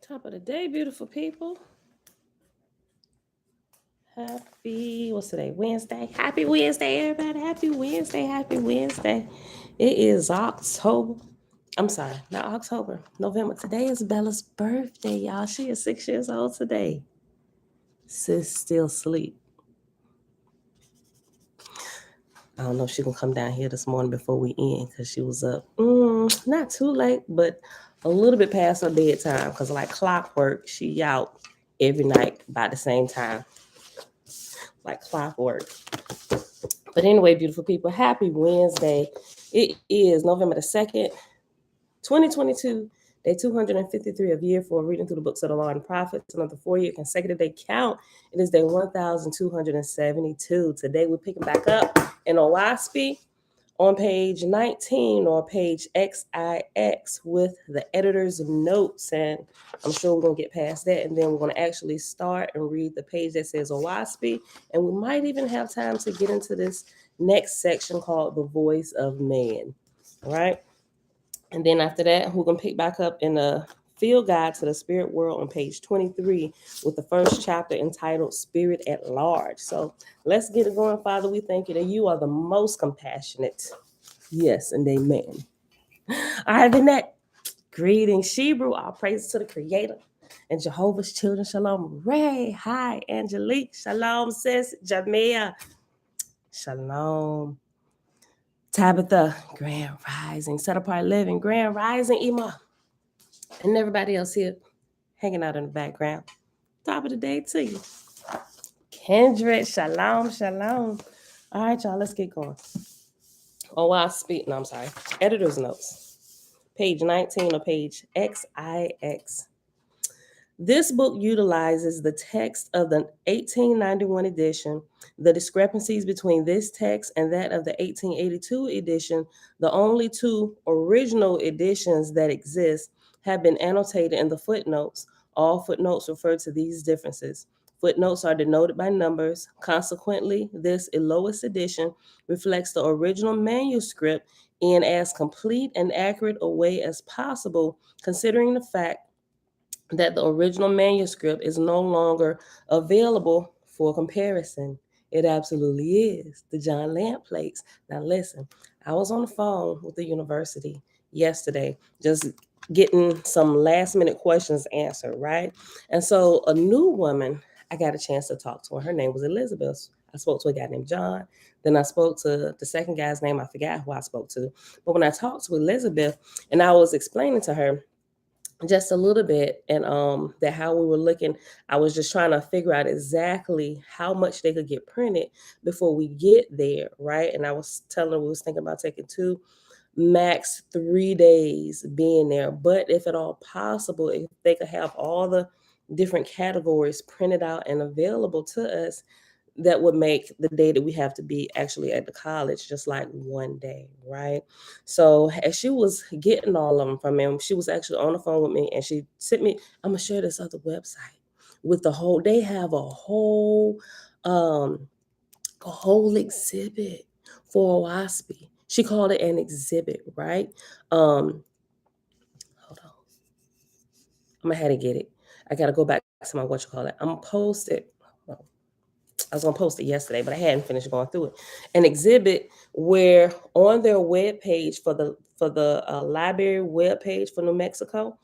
Top of the day, beautiful people. What's today? Wednesday. Happy Wednesday, everybody. Happy Wednesday. Happy Wednesday. It is October. I'm sorry, not October. November. Today is Bella's birthday, y'all. She is 6 years old today. Sis still asleep. I don't know if she can come down here this morning before we end because she was up. Not too late, but a little bit past her bedtime because like clockwork, she out every night by the same time. Like clockwork. But anyway, beautiful people, happy Wednesday. It is November the 2nd, 2022, day 253 of year for reading through the books of the law and prophets. Another 4-year consecutive day count. It is day 1272. Today we're picking back up in Oahspe on page 19 or page XIX with the editor's notes. And I'm sure we're going to get past that. And then we're going to actually start and read the page that says Oahspe. And we might even have time to get into this next section called The Voice of Man. All right. And then after that, we're going to pick back up in the Field Guide to the Spirit World on page 23 with the first chapter entitled Spirit at Large. So let's get it going, Father. We thank you that you are the most compassionate. Yes, and amen. All right, then that greetings, Shebrew, all praises to the Creator. And Jehovah's children, shalom. Ray, hi, Angelique, shalom, sis, Jamea, shalom. Tabitha, grand rising, set apart living, grand rising, Ema. And everybody else here hanging out in the background. Top of the day to you. Kendrick, shalom, shalom. All right, y'all, let's get going. Editor's notes. Page 19 or page XIX. This book utilizes the text of the 1891 edition. The discrepancies between this text and that of the 1882 edition, the only two original editions that exist, have been annotated in the footnotes. All footnotes refer to these differences. Footnotes are denoted by numbers. Consequently, this Elohist edition reflects the original manuscript in as complete and accurate a way as possible, considering the fact that the original manuscript is no longer available for comparison. It absolutely is. The John Lamp plates. Now listen, I was on the phone with the university yesterday, just getting some last minute questions answered, right? And so a new woman, I got a chance to talk to her. Her name was Elizabeth. I spoke to a guy named John. Then I spoke to the second guy's name. I forgot who I spoke to. But when I talked to Elizabeth and I was explaining to her just a little bit and that how we were looking, I was just trying to figure out exactly how much they could get printed before we get there, right? And I was telling her we was thinking about taking 2 max 3 days being there, but if at all possible, if they could have all the different categories printed out and available to us, that would make the day that we have to be actually at the college just like one day, right? So as she was getting all of them from him, she was actually on the phone with me and she sent me, I'm gonna share this other website with they have a whole exhibit for Oahspe. She called it an exhibit, right? Hold on. I'm gonna have to get it. I gotta go back to my I'm gonna post it. I was gonna post it yesterday, but I hadn't finished going through it. An exhibit where on their web page for the library web page for New Mexico,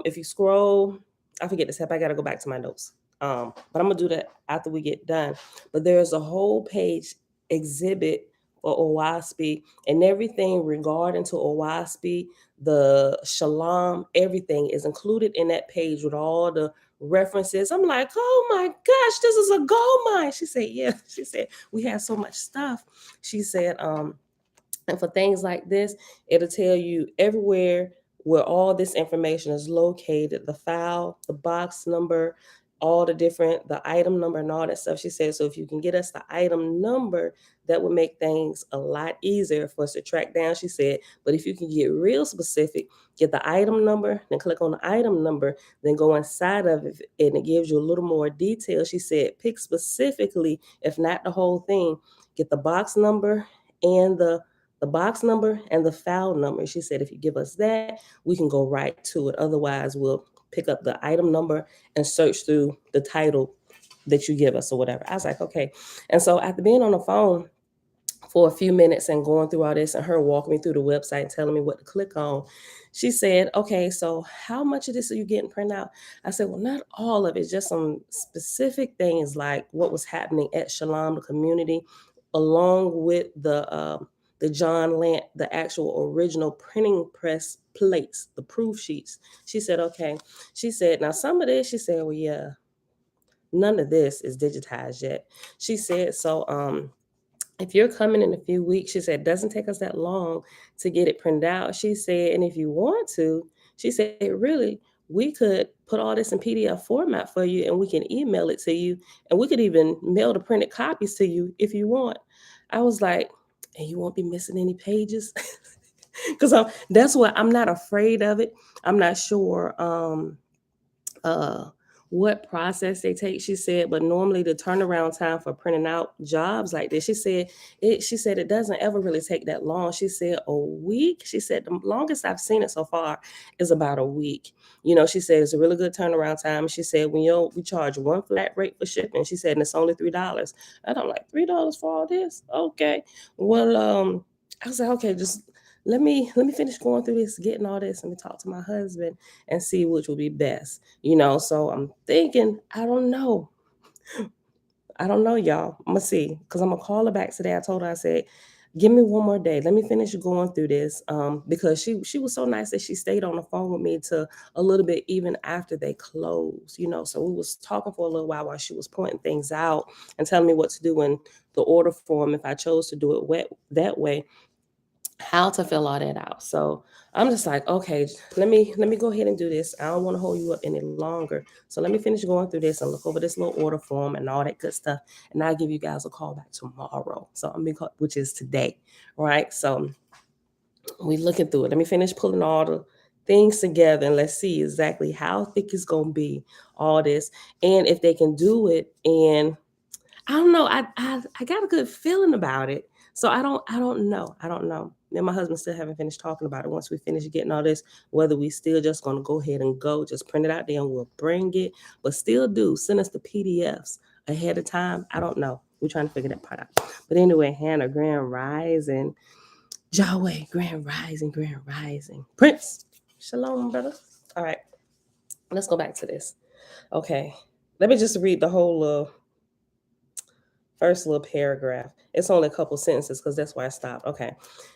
if you scroll, I forget the step. I gotta go back to my notes. But I'm gonna do that after we get done. But there's a whole page exhibit for Oahspe and everything regarding to Oahspe, the Shalom, everything is included in that page with all the references. I'm like, oh my gosh, this is a gold mine. She said, yeah. She said, we have so much stuff. She said, and for things like this, it'll tell you everywhere where all this information is located, the file, the box number, all the item number and all that stuff. She said, so if you can get us the item number, that would make things a lot easier for us to track down, she said. But if you can get real specific, get the item number, then click on the item number, then go inside of it, and it gives you a little more detail. She said, pick specifically, if not the whole thing, get the box number and the box number and the file number. She said, if you give us that, we can go right to it. Otherwise, we'll pick up the item number and search through the title that you give us or whatever. I was like, okay. And so after being on the phone for a few minutes and going through all this and her walking me through the website and telling me what to click on, she said, okay, so how much of this are you getting printed out? I said, well, not all of it, just some specific things like what was happening at Shalom, the community, along with the John Lant, the actual original printing press plates, the proof sheets. She said, okay. She said, now some of this, she said, well, yeah, none of this is digitized yet. She said, so if you're coming in a few weeks, she said, it doesn't take us that long to get it printed out. She said, and if you want to, she said, really, we could put all this in PDF format for you and we can email it to you. And we could even mail the printed copies to you if you want. I was like, and you won't be missing any pages. Because that's what I'm not afraid of it. I'm not sure. Uh, what process they take, she said, but normally the turnaround time for printing out jobs like this, she said it doesn't ever really take that long. She said a week. She said the longest I've seen it so far is about a week. She said it's a really good turnaround time. She said we charge one flat rate for shipping. She said and it's only $3. And I'm like, $3 for all this? Okay. Well, I was like, okay, just let me finish going through this, getting all this. Let me talk to my husband and see which will be best. So I'm thinking, I don't know, y'all. I'm gonna see, because I'm gonna call her back today. I told her, I said, give me one more day. Let me finish going through this. Because she was so nice that she stayed on the phone with me to a little bit even after they closed. So we was talking for a little while she was pointing things out and telling me what to do in the order form if I chose to do it that way, how to fill all that out. So I'm just like, okay, let me go ahead and do this. I don't want to hold you up any longer. So let me finish going through this and look over this little order form and all that good stuff. And I'll give you guys a call back tomorrow. So which is today. Right. So we looking through it. Let me finish pulling all the things together and let's see exactly how thick it's gonna be, all this, and if they can do it. And I don't know. I got a good feeling about it. So I don't know. I don't know. Me and my husband still haven't finished talking about it. Once we finish getting all this, whether we still just gonna go ahead and just print it out there and we'll bring it, but still do send us the PDFs ahead of time. I don't know. We're trying to figure that part out. But anyway, Hannah, Grand Rising, Yahweh, Grand Rising, Grand Rising, Prince, Shalom, brother. All right, let's go back to this. Okay, let me just read the whole first little paragraph. It's only a couple sentences because that's why I stopped. Okay.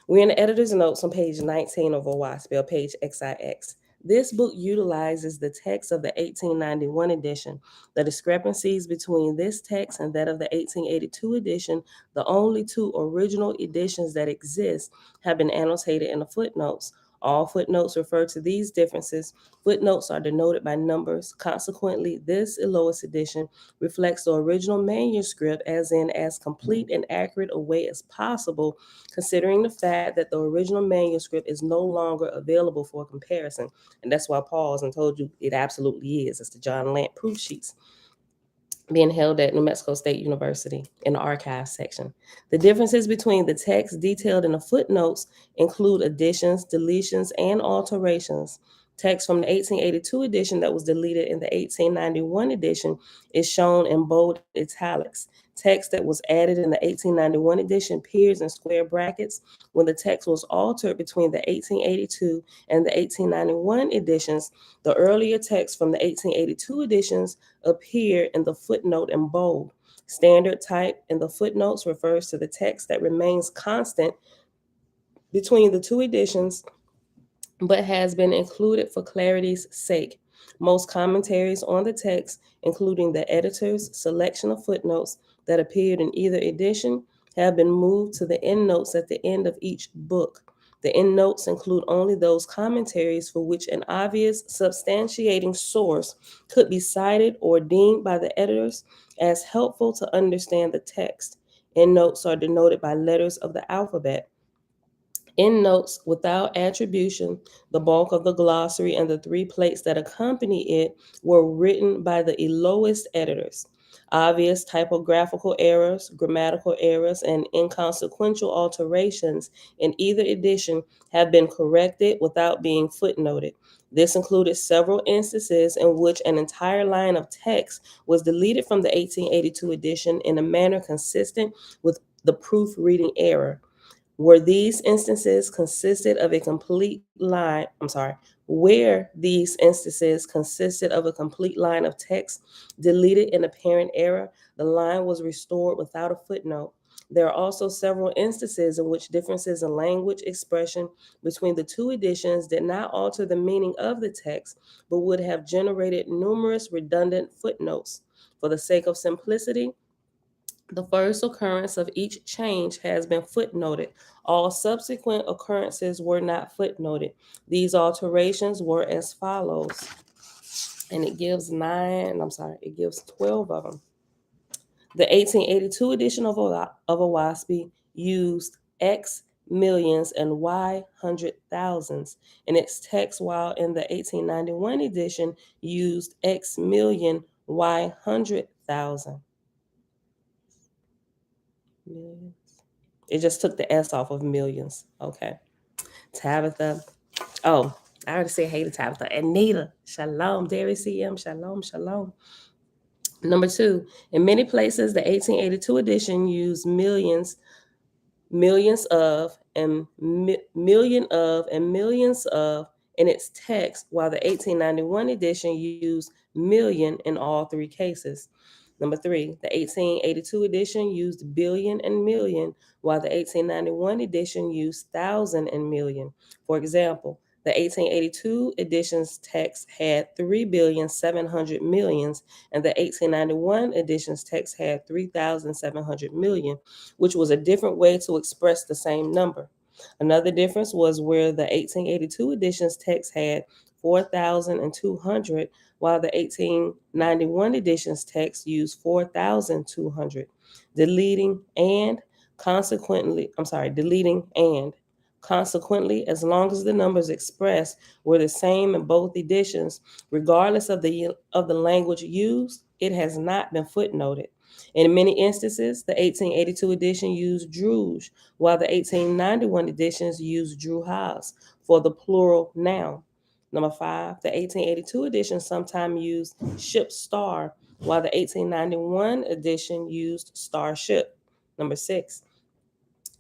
We're in the editor's notes on page 19 of Oahspe, page XIX. This book utilizes the text of the 1891 edition. The discrepancies between this text and that of the 1882 edition, the only two original editions that exist, have been annotated in the footnotes. All footnotes refer to these differences. Footnotes are denoted by numbers. Consequently, this Elohist edition reflects the original manuscript as complete and accurate a way as possible, considering the fact that the original manuscript is no longer available for comparison. And that's why I paused and told you it absolutely is. It's the John Lant proof sheets being held at New Mexico State University in the archives section. The differences between the text detailed in the footnotes include additions, deletions, and alterations. Text from the 1882 edition that was deleted in the 1891 edition is shown in bold italics. Text that was added in the 1891 edition appears in square brackets. When the text was altered between the 1882 and the 1891 editions, the earlier text from the 1882 editions appear in the footnote in bold. Standard type in the footnotes refers to the text that remains constant between the two editions but has been included for clarity's sake. Most commentaries on the text, including the editor's selection of footnotes that appeared in either edition, have been moved to the endnotes at the end of each book. The endnotes include only those commentaries for which an obvious substantiating source could be cited or deemed by the editors as helpful to understand the text. Endnotes are denoted by letters of the alphabet. Endnotes without attribution, the bulk of the glossary, and the three plates that accompany it were written by the Elohist editors. Obvious typographical errors, grammatical errors, and inconsequential alterations in either edition have been corrected without being footnoted. This included several instances in which an entire line of text was deleted from the 1882 edition in a manner consistent with the proofreading error. Were these instances consisted of a complete line, I'm sorry, where these instances consisted of a complete line of text deleted in apparent error, the line was restored without a footnote. There are also several instances in which differences in language expression between the two editions did not alter the meaning of the text, but would have generated numerous redundant footnotes. For the sake of simplicity, the first occurrence of each change has been footnoted. All subsequent occurrences were not footnoted. These alterations were as follows, and it gives 12 of them. The 1882 edition of Oahspe used X millions and Y hundred thousands in its text, while in the 1891 edition used X million Y hundred thousand. Millions. It just took the S off of millions. Okay. Tabitha. Oh, I already said hey to Tabitha. Anita. Shalom. Dairy CM. Shalom. Shalom. Number 2. In many places, the 1882 edition used millions of, and millions of in its text, while the 1891 edition used million in all three cases. Number 3, the 1882 edition used billion and million, while the 1891 edition used thousand and million. For example, the 1882 edition's text had 3,700 millions, and the 1891 edition's text had 3,700 million, which was a different way to express the same number. Another difference was where the 1882 edition's text had 4,200, while the 1891 edition's text used 4,200, deleting and. Consequently, as long as the numbers expressed were the same in both editions, regardless of the language used, it has not been footnoted. In many instances, the 1882 edition used druge, while the 1891 editions used druhas for the plural noun. Number 5, the 1882 edition sometimes used ship star, while the 1891 edition used starship. Number 6,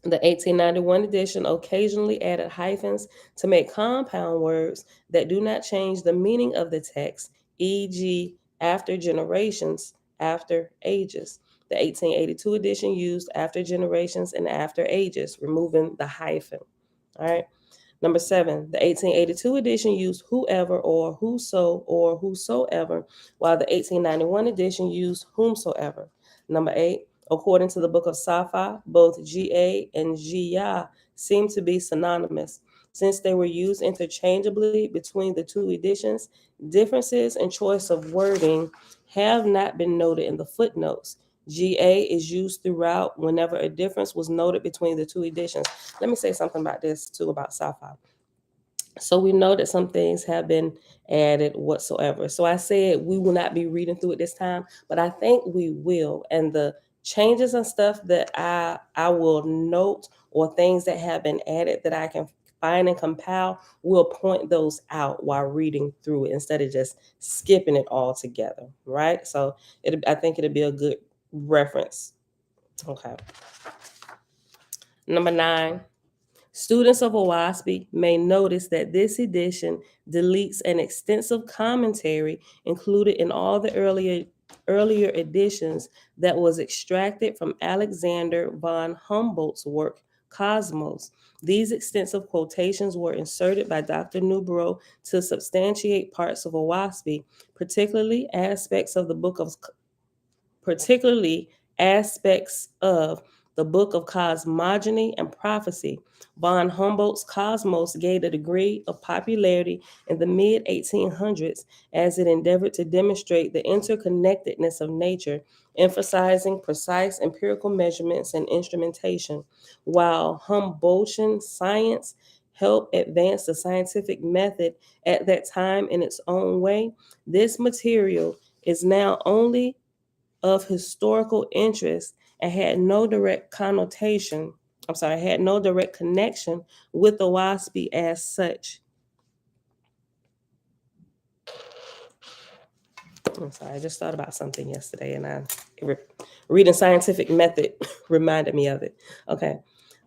the 1891 edition occasionally added hyphens to make compound words that do not change the meaning of the text, e.g., after generations, after ages. The 1882 edition used after generations and after ages, removing the hyphen. All right. Number 7, the 1882 edition used whoever or whoso or whosoever, while the 1891 edition used whomsoever. Number 8, according to the book of Safa, both GA and GYA seem to be synonymous. Since they were used interchangeably between the two editions, differences in choice of wording have not been noted in the footnotes. GA is used throughout whenever a difference was noted between the two editions. Let me say something about this too, about Safa. So we know that some things have been added whatsoever. So I said we will not be reading through it this time, but I think we will. And the changes and stuff that I will note, or things that have been added that I can find and compile, we'll point those out while reading through it instead of just skipping it all together, right? So I think it'll be a good reference. Okay. Number 9. Students of Oahspe may notice that this edition deletes an extensive commentary included in all the earlier editions that was extracted from Alexander von Humboldt's work, Cosmos. These extensive quotations were inserted by Dr. Newbrough to substantiate parts of Oahspe, particularly aspects of the book of cosmogony and prophecy. Von Humboldt's Cosmos gained a degree of popularity in the mid-1800s as it endeavored to demonstrate the interconnectedness of nature, emphasizing precise empirical measurements and instrumentation. While Humboldtian science helped advance the scientific method at that time in its own way, this material is now only of historical interest and had no direct had no direct connection with the Oahspe as such. I'm sorry, I just thought about something yesterday and reading Scientific Method reminded me of it. Okay.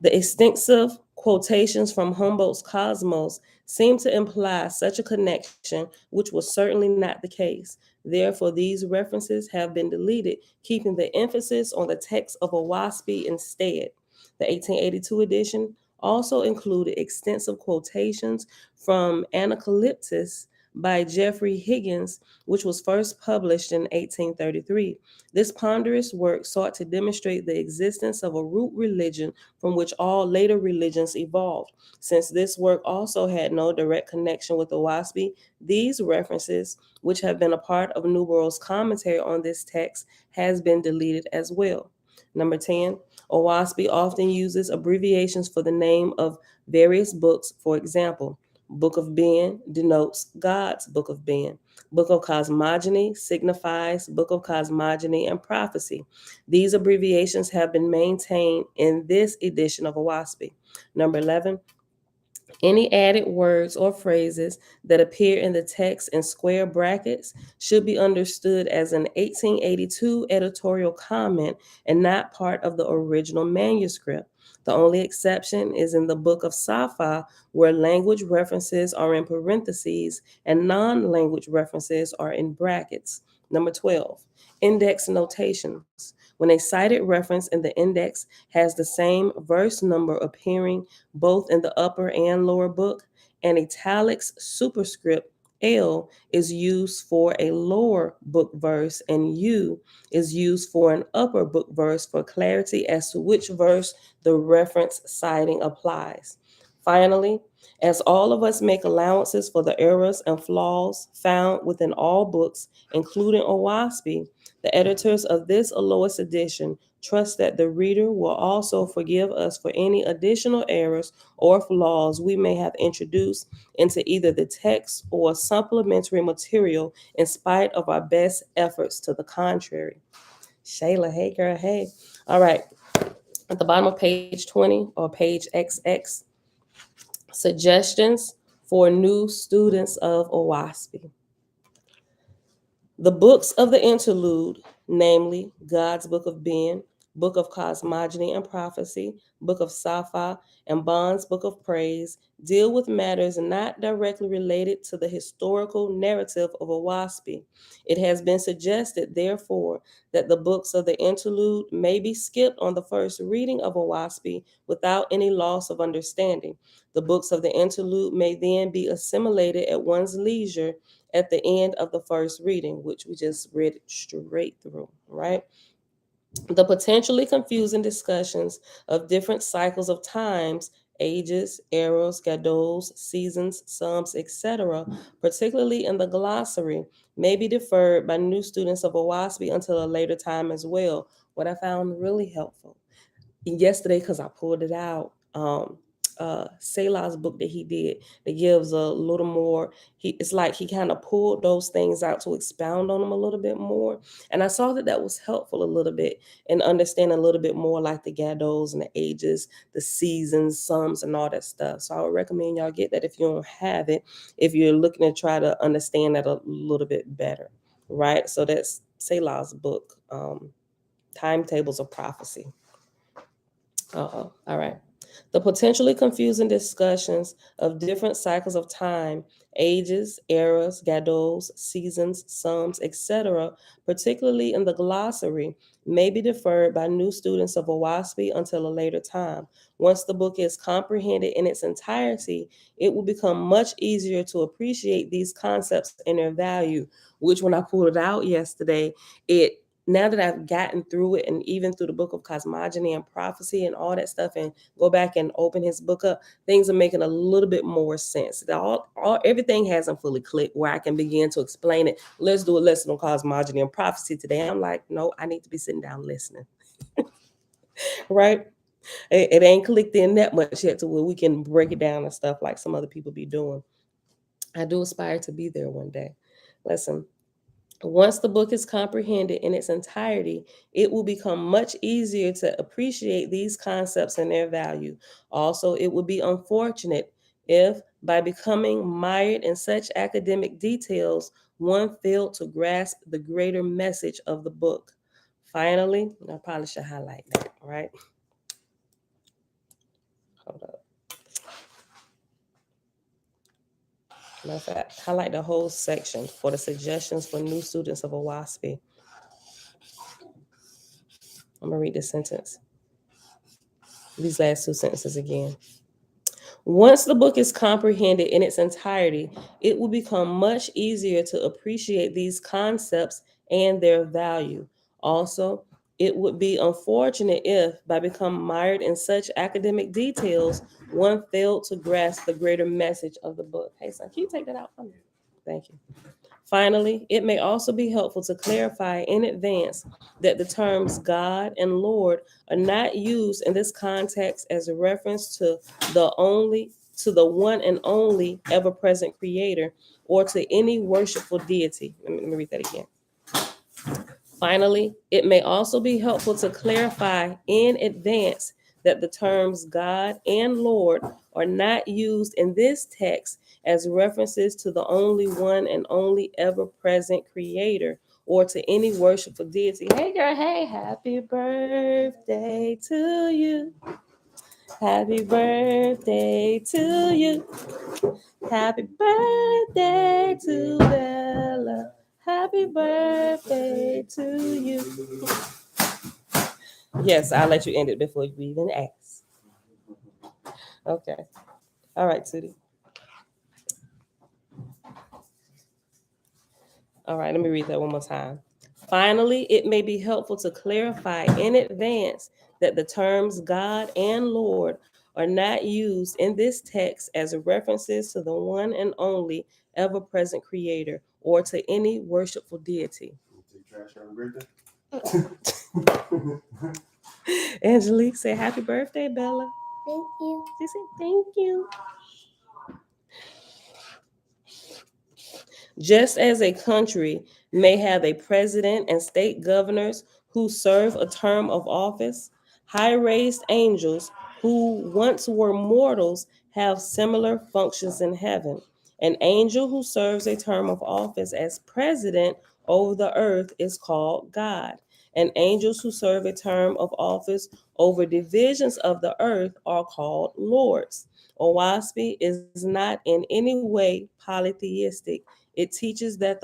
The extensive quotations from Humboldt's Cosmos seem to imply such a connection, which was certainly not the case. Therefore, these references have been deleted, keeping the emphasis on the text of Oahspe instead. The 1882 edition also included extensive quotations from Anacalyptus by Jeffrey Higgins, which was first published in 1833. This ponderous work sought to demonstrate the existence of a root religion from which all later religions evolved. Since this work also had no direct connection with the Oahspe, these references, which have been a part of New World's commentary on this text, has been deleted as well. Number 10, Oahspe often uses abbreviations for the name of various books. For example, Book of Ben denotes God's Book of Ben. Book of Cosmogony signifies Book of Cosmogony and Prophecy. These abbreviations have been maintained in this edition of Oahspe. Number 11, any added words or phrases that appear in the text in square brackets should be understood as an 1882 editorial comment and not part of the original manuscript. The only exception is in the Book of Safa, where language references are in parentheses and non language references are in brackets. Number 12, index notations. When a cited reference in the index has the same verse number appearing both in the upper and lower book, an italics superscript L is used for a lower book verse and U is used for an upper book verse for clarity as to which verse the reference citing applies. Finally, as all of us make allowances for the errors and flaws found within all books, including Oahspe, the editors of this Alois edition trust that the reader will also forgive us for any additional errors or flaws we may have introduced into either the text or supplementary material in spite of our best efforts to the contrary. Shayla, hey girl, hey. All right, at the bottom of page 20 or page XX, suggestions for new students of Oahspe. The books of the interlude, namely God's Book of Ben, Book of Cosmogony and Prophecy, Book of Safa, and Bond's Book of Praise, deal with matters not directly related to the historical narrative of Oahspe. It has been suggested, therefore, that the books of the interlude may be skipped on the first reading of Oahspe without any loss of understanding. The books of the interlude may then be assimilated at one's leisure at the end of the first reading, which we just read straight through, right? The potentially confusing discussions of different cycles of times, ages, eras, gadols, seasons, sums, etc., particularly in the glossary, may be deferred by new students of Oahspe until a later time as well. What I found really helpful yesterday, because I pulled it out, Selah's book that he did that gives a little more. It's like he kind of pulled those things out to expound on them a little bit more, and I saw that that was helpful a little bit in understanding a little bit more like the gados and the ages, the seasons, sums, and all that stuff. So I would recommend y'all get that if you don't have it, if you're looking to try to understand that a little bit better, right? So that's Selah's book, Timetables of Prophecy. All right. The potentially confusing discussions of different cycles of time, ages, eras, gadols, seasons, sums, etc., particularly in the glossary, may be deferred by new students of Oahspe until a later time. Once the book is comprehended in its entirety, it will become much easier to appreciate these concepts and their value, which when I pulled it out yesterday, now that I've gotten through it and even through the Book of Cosmogony and Prophecy and all that stuff and go back and open his book up, things are making a little bit more sense. Everything hasn't fully clicked where I can begin to explain it. Let's do a lesson on cosmogony and prophecy today. I'm like, no, I need to be sitting down listening. Right? It ain't clicked in that much yet to where we can break it down and stuff like some other people be doing. I do aspire to be there one day. Listen, Once the book is comprehended in its entirety, it will become much easier to appreciate these concepts and their value. Also, it would be unfortunate if, by becoming mired in such academic details, one failed to grasp the greater message of the book. Finally, I probably should highlight that, right? Hold up. Matter of fact, highlight the whole section for the suggestions for new students of Oahspe. I'm gonna read this sentence. These last two sentences again. Once the book is comprehended in its entirety, it will become much easier to appreciate these concepts and their value. Also, it would be unfortunate if, by becoming mired in such academic details, one failed to grasp the greater message of the book. Hey, son, can you take that out for me? Thank you. Finally, it may also be helpful to clarify in advance that the terms God and Lord are not used in this context as a reference to the one and only ever-present creator or to any worshipful deity. Let me read that again. Finally, it may also be helpful to clarify in advance that the terms God and Lord are not used in this text as references to the only one and only ever-present creator or to any worshipful deity. Hey girl, hey, happy birthday to you. Happy birthday to you. Happy birthday to Bella. Happy birthday to you. Yes, I'll let you end it before you even ask. Okay. All right, Tootie. All right, let me read that one more time. Finally, it may be helpful to clarify in advance that the terms God and Lord are not used in this text as references to the one and only ever-present creator or to any worshipful deity. Angelique said, happy birthday, Bella. Thank you. She said, thank you. Just as a country may have a president and state governors who serve a term of office, high-raised angels who once were mortals have similar functions in heaven. An angel who serves a term of office as president over the earth is called God. And angels who serve a term of office over divisions of the earth are called lords. Oahspe is not in any way polytheistic. It teaches that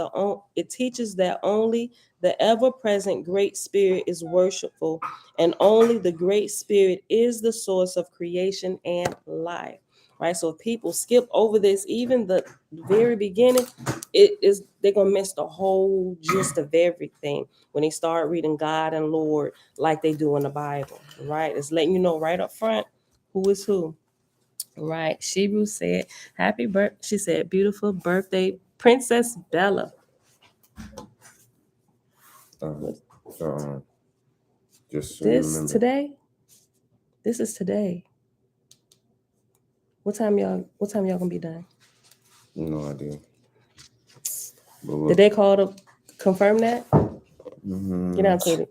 only the ever-present Great Spirit is worshipful, and only the Great Spirit is the source of creation and life. Right? So if people skip over this, even the very beginning, they're gonna miss the whole gist of everything when they start reading God and Lord like they do in the Bible. Right? It's letting you know right up front who is who. Right. Shibu said, happy birthday. She said, beautiful birthday, Princess Bella. Just so This remember. today? This is today. What time y'all gonna be done? No idea. Did they call to confirm that? Mm-hmm. Get down to it.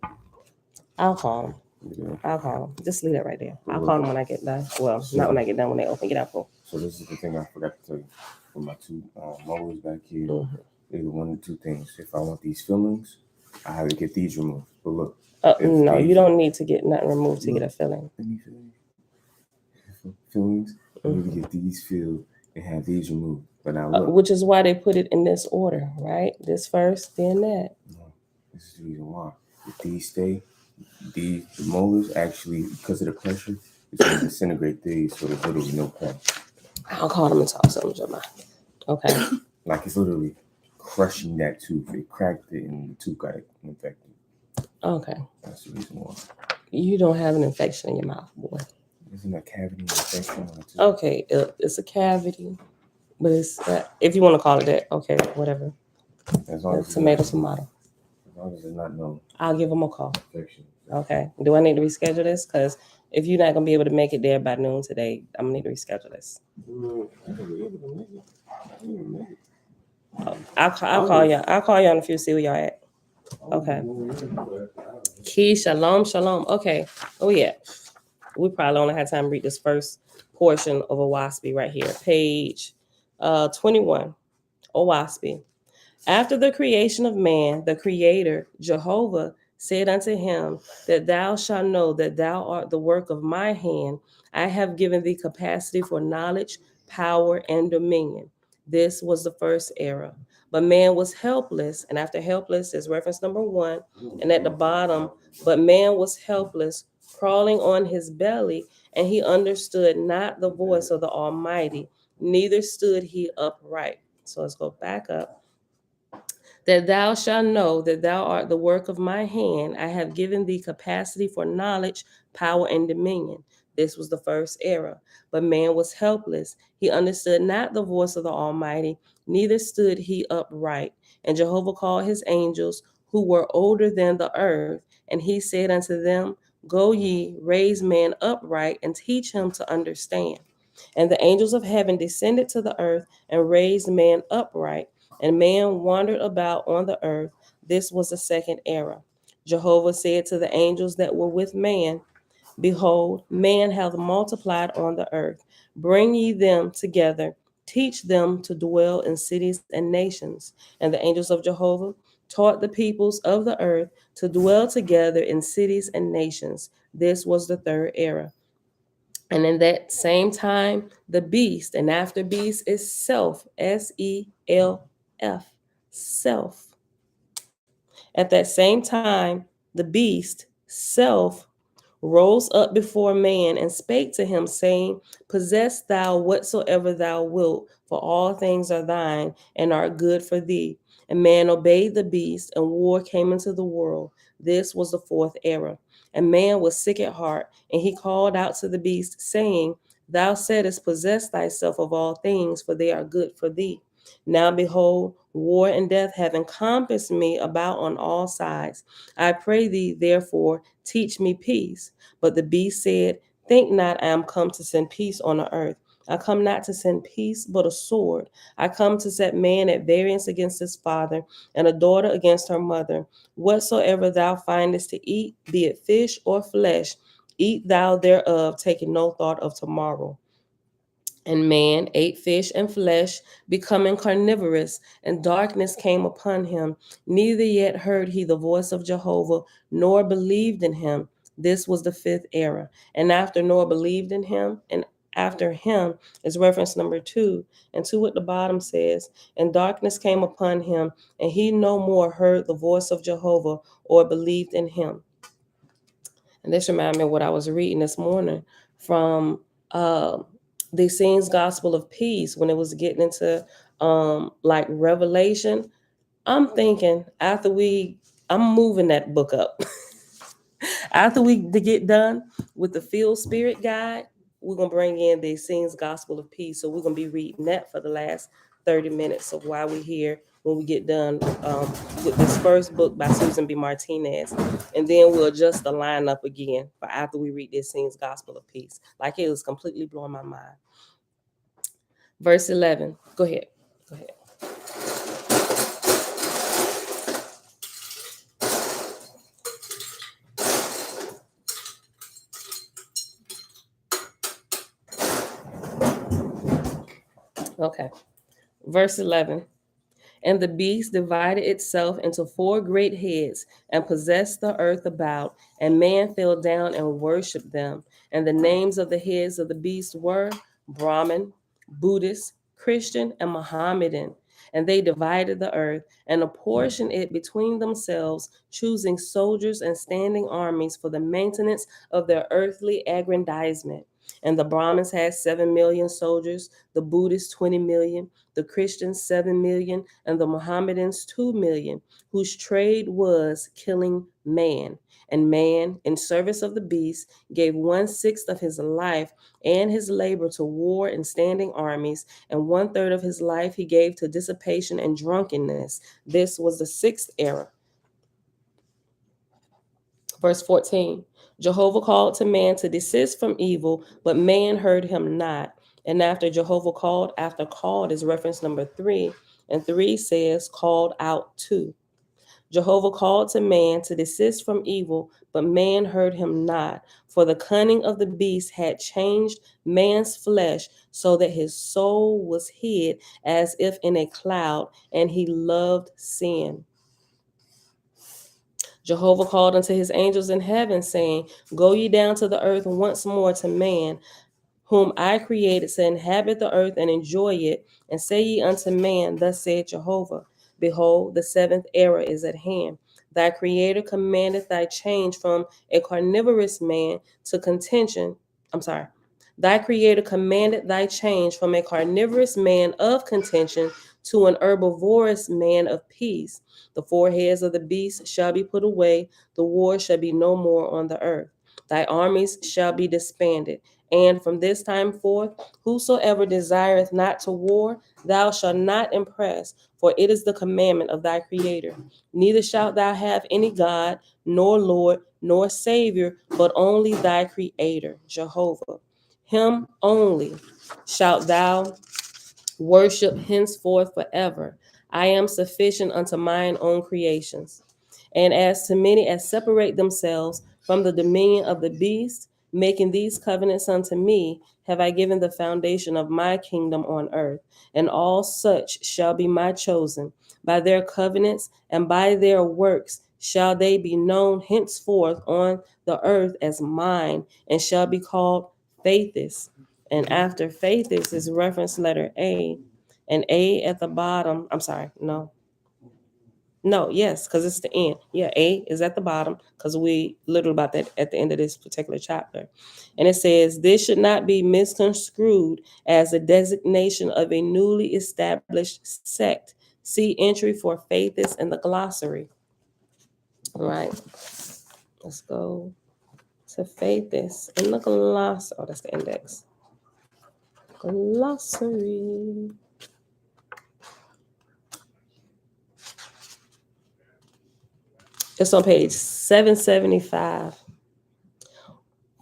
I'll call them. Yeah. I'll call them. Just leave that right there. I'll call them when I get done. Well, not when I get done, when they open. Get out, for. So this is the thing I forgot to tell you. For my two mowers back here, either one of two things. If I want these fillings, I have to get these removed. But look. No, you don't need to get nothing removed to get a filling. Fillings, I need to get these filled and have these removed. But now look. Which is why they put it in this order, right? This first, then that. No, this is the reason why. If these stay, the molars actually, because of the pressure, it's going to disintegrate these, so there's literally no point. I'll call them and talk to them, Jemima. Okay. Like it's literally crushing that tooth. It cracked it and the tooth got infected. Okay. That's the reason why. You don't have an infection in your mouth, boy. Isn't a cavity infection on the tooth? Okay, it's a cavity, but it's if you want to call it that, okay, whatever. As long as tomato. As long as it's not known. I'll give them a call. Infection. Okay. Do I need to reschedule this? Because if you're not gonna be able to make it there by noon today, I'm gonna need to reschedule this. I can be able to make it. I'll call y'all. I'll call y'all in a few. See where y'all at. Okay. Key shalom shalom. Okay. Oh yeah. We probably only had time to read this first portion of Oahspe right here. Page 21. Oahspe. After the creation of man, the Creator, Jehovah, said unto him, that thou shalt know that thou art the work of my hand. I have given thee capacity for knowledge, power, and dominion. This was the first era. But man was helpless, and after helpless is reference number 1, and at the bottom, but man was helpless, crawling on his belly, and he understood not the voice of the Almighty, neither stood he upright. So let's go back up. That thou shalt know that thou art the work of my hand. I have given thee capacity for knowledge, power, and dominion. This was the first era. But man was helpless. He understood not the voice of the Almighty, neither stood he upright. And Jehovah called his angels, who were older than the earth, and he said unto them, Go ye, raise man upright, and teach him to understand. And the angels of heaven descended to the earth and raised man upright, and man wandered about on the earth. This was the second era. Jehovah said to the angels that were with man, Behold, man hath multiplied on the earth. Bring ye them together, teach them to dwell in cities and nations. And the angels of Jehovah taught the peoples of the earth to dwell together in cities and nations. This was the third era. And in that same time, the beast, and after beast is self, SELF, self. At that same time, the beast, self, rose up before man and spake to him, saying, Possess thou whatsoever thou wilt, for all things are thine and are good for thee. And man obeyed the beast, and war came into the world. This was the fourth era. And man was sick at heart, and he called out to the beast, saying, Thou saidst, Possess thyself of all things, for they are good for thee. Now behold, war and death have encompassed me about on all sides. I pray thee, therefore, teach me peace. But the beast said, Think not I am come to send peace on the earth. I come not to send peace, but a sword. I come to set man at variance against his father, and a daughter against her mother. Whatsoever thou findest to eat, be it fish or flesh, eat thou thereof, taking no thought of tomorrow. And man ate fish and flesh, becoming carnivorous, and darkness came upon him. Neither yet heard he the voice of Jehovah, nor believed in him. This was the fifth era. And after nor believed in him, and after him is reference number 2. And 2 at the bottom says, And darkness came upon him, and he no more heard the voice of Jehovah, or believed in him. And this reminded me of what I was reading this morning from the Scenes Gospel of Peace when it was getting into like Revelation. I'm thinking I'm moving that book up. After we get done with the Field Spirit Guide, we're going to bring in the Scenes Gospel of Peace. So we're going to be reading that for the last 30 minutes of why we're here when we get done with this first book by Susan B. Martinez. And then we'll adjust the lineup again for after we read this Scenes Gospel of Peace. Like it was completely blowing my mind. Verse 11. Go ahead. Okay. Verse 11. And the beast divided itself into 4 great heads and possessed the earth about, and man fell down and worshipped them. And the names of the heads of the beast were Brahmin, Buddhist, Christian, and Mohammedan. And they divided the earth and apportioned it between themselves, choosing soldiers and standing armies for the maintenance of their earthly aggrandizement. And the Brahmins had 7 million soldiers, the Buddhists 20 million, the Christians 7 million, and the Mohammedans 2 million, whose trade was killing man. And man, in service of the beast, gave 1/6 of his life and his labor to war and standing armies, and 1/3 of his life he gave to dissipation and drunkenness. This was the 6th era. Verse 14, Jehovah called to man to desist from evil, but man heard him not. And after Jehovah called, after called is reference number 3. And 3 says, called out to. Jehovah called to man to desist from evil, but man heard him not. For the cunning of the beast had changed man's flesh so that his soul was hid as if in a cloud, and he loved sin. Jehovah called unto his angels in heaven, saying, go ye down to the earth once more to man, whom I created to inhabit the earth and enjoy it. And say ye unto man, thus saith Jehovah, behold, the seventh era is at hand. Thy creator commandeth thy change from a carnivorous man to contention. I'm sorry. Thy creator commanded thy change from a carnivorous man of contention to an herbivorous man of peace. The foreheads of the beast shall be put away, the war shall be no more on the earth. Thy armies shall be disbanded. And from this time forth, whosoever desireth not to war, thou shalt not impress, for it is the commandment of thy Creator. Neither shalt thou have any God, nor Lord, nor Savior, but only thy Creator, Jehovah. Him only shalt thou worship henceforth forever. I am sufficient unto mine own creations. And as to many as separate themselves from the dominion of the beast, making these covenants unto me, have I given the foundation of my kingdom on earth. And all such shall be my chosen. By their covenants and by their works shall they be known henceforth on the earth as mine, and shall be called Faithis. And after Faithis is reference letter A, and A at the bottom. I'm sorry, no. No, yes, because it's the end. Yeah, A is at the bottom because we literally about that at the end of this particular chapter. And it says, this should not be misconstrued as a designation of a newly established sect. See entry for Faithist in the glossary. All right, let's go to Faithist in the glossary. Oh, that's the index. Glossary. It's on page 775.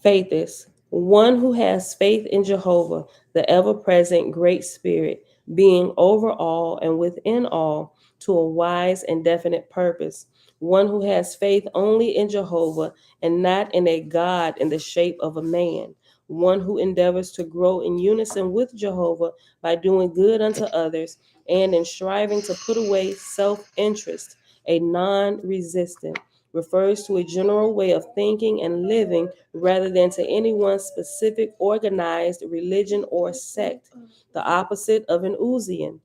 Faith is one who has faith in Jehovah, the ever present Great Spirit, being over all and within all, to a wise and definite purpose. One who has faith only in Jehovah and not in a God in the shape of a man. One who endeavors to grow in unison with Jehovah by doing good unto others and in striving to put away self interest, a non resistant, refers to a general way of thinking and living rather than to any one specific organized religion or sect, the opposite of an Uzian.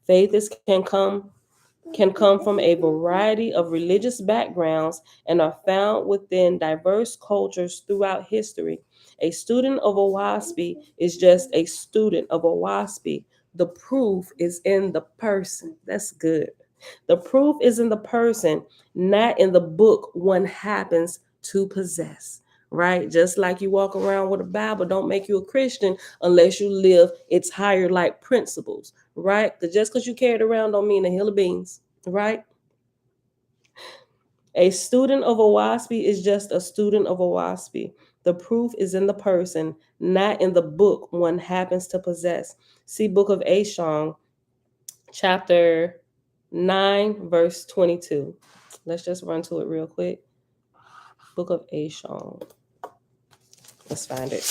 Faithists can come from a variety of religious backgrounds and are found within diverse cultures throughout history. A student of Oahspe is just a student of Oahspe. The proof is in the person. That's good. The proof is in the person, not in the book one happens to possess. Right? Just like you walk around with a Bible, don't make you a Christian unless you live its higher like principles. Right? Because just because you carry it around don't mean a hill of beans. Right? A student of Oahspe is just a student of Oahspe. The proof is in the person, not in the book one happens to possess. See Book of Ashong, chapter 9, verse 22. Let's just run to it real quick. Book of Ashong. Let's find it.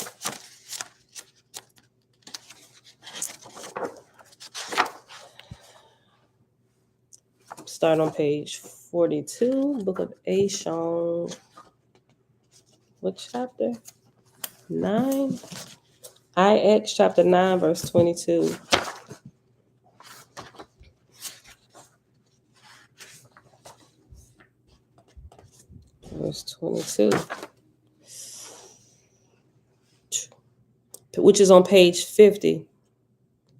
Start on page 42, Book of Ashong. What chapter? 9? IX chapter 9, verse 22. Verse 22. Which is on page 50.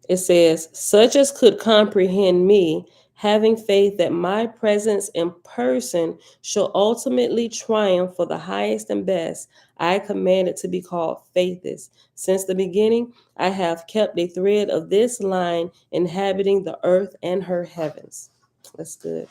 It says, such as could comprehend me, having faith that my presence in person shall ultimately triumph for the highest and best, I command it to be called Faithist. Since the beginning, I have kept a thread of this line inhabiting the earth and her heavens. That's good.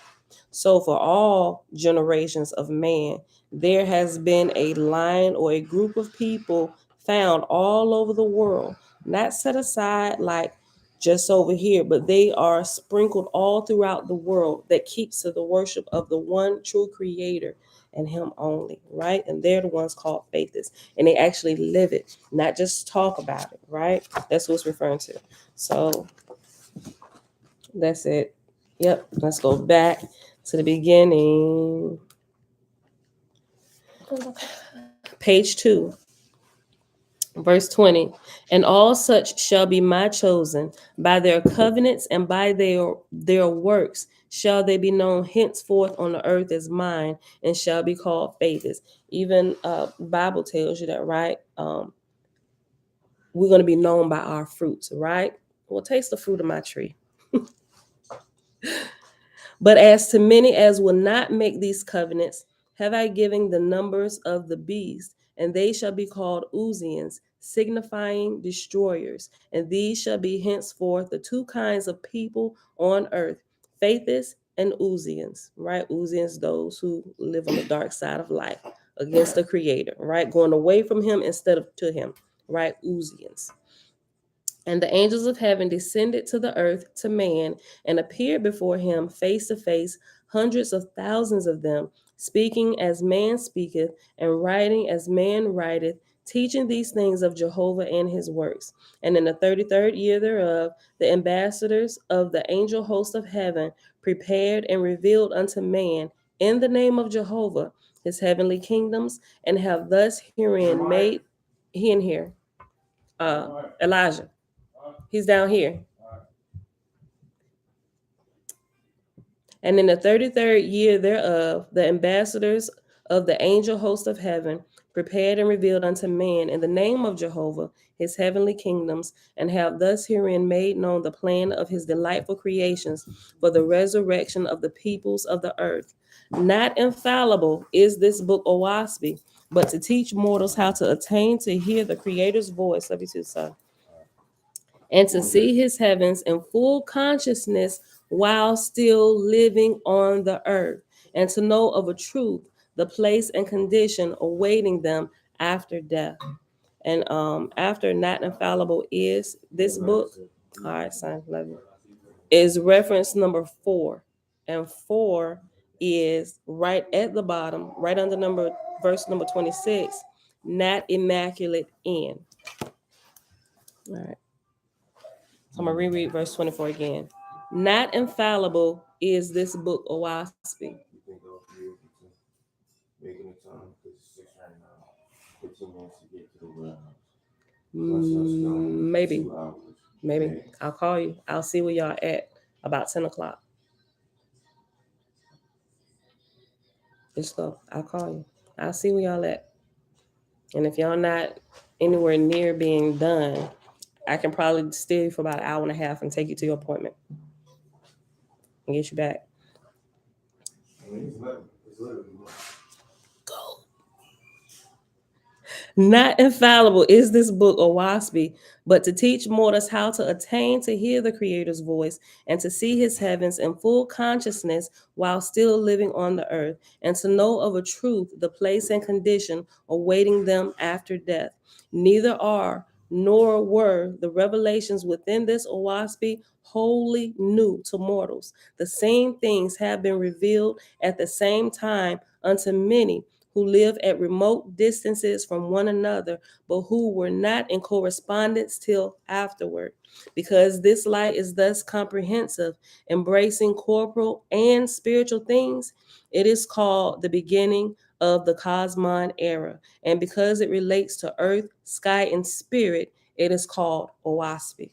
So for all generations of man, there has been a line or a group of people found all over the world, not set aside like just over here, but they are sprinkled all throughout the world that keeps to the worship of the one true creator and him only, right? And they're the ones called faithists, and they actually live it, not just talk about it, right? That's what it's referring to. So that's it. Yep, let's go back to the beginning. Page 2. Verse 20, and all such shall be my chosen. By their covenants and by their works shall they be known henceforth on the earth as mine, and shall be called faithists. Even Bible tells you that, right? We're going to be known by our fruits, right? Well, taste the fruit of my tree. But as to many as will not make these covenants, have I given the numbers of the beast, and they shall be called Uzians, signifying destroyers. And these shall be henceforth the two kinds of people on earth, faithists and Uzians, right? Uzians, those who live on the dark side of life against the Creator, right? Going away from Him instead of to Him, right? Uzians. And the angels of heaven descended to the earth to man and appeared before him face to face, hundreds of thousands of them, speaking as man speaketh, and writing as man writeth, teaching these things of Jehovah and his works. And in the 33rd year thereof, the ambassadors of the angel host of heaven prepared and revealed unto man in the name of Jehovah his heavenly kingdoms, and have thus herein made, he in here, Elijah. He's down here. And in the 33rd year thereof, the ambassadors of the angel host of heaven prepared and revealed unto man in the name of Jehovah his heavenly kingdoms, and have thus herein made known the plan of his delightful creations for the resurrection of the peoples of the earth. Not infallible is this book, Oahspe, but to teach mortals how to attain to hear the Creator's voice. Love you too, son. And to see his heavens in full consciousness while still living on the earth, and to know of a truth the place and condition awaiting them after death. And after Not Infallible is this book, all right, son, love you, is reference number 4. And 4 is right at the bottom, right under verse number 26, not immaculate in. All right. So I'm going to reread verse 24 again. Not infallible is this book, Oahspe. You think I'll be able to make it in time? Because it's 6 right now. 15 minutes to get to the warehouse. Maybe. 2 hours. Maybe. Okay. I'll call you. I'll see where y'all at about 10 o'clock. Just go. I'll call you. I'll see where y'all at. And if y'all not anywhere near being done, I can probably stay you for about an hour and a half and take you to your appointment and get you back. I mean, it's literally Go. Not infallible is this book, Oahspe, but to teach mortals how to attain to hear the Creator's voice, and to see his heavens in full consciousness while still living on the earth, and to know of a truth the place and condition awaiting them after death. Neither are nor were the revelations within this Oahspe wholly new to mortals. The same things have been revealed at the same time unto many who live at remote distances from one another, but who were not in correspondence till afterward. Because this light is thus comprehensive, embracing corporal and spiritual things, it is called the beginning of the Cosmon era. And because it relates to earth, sky, and spirit, it is called Oahspe.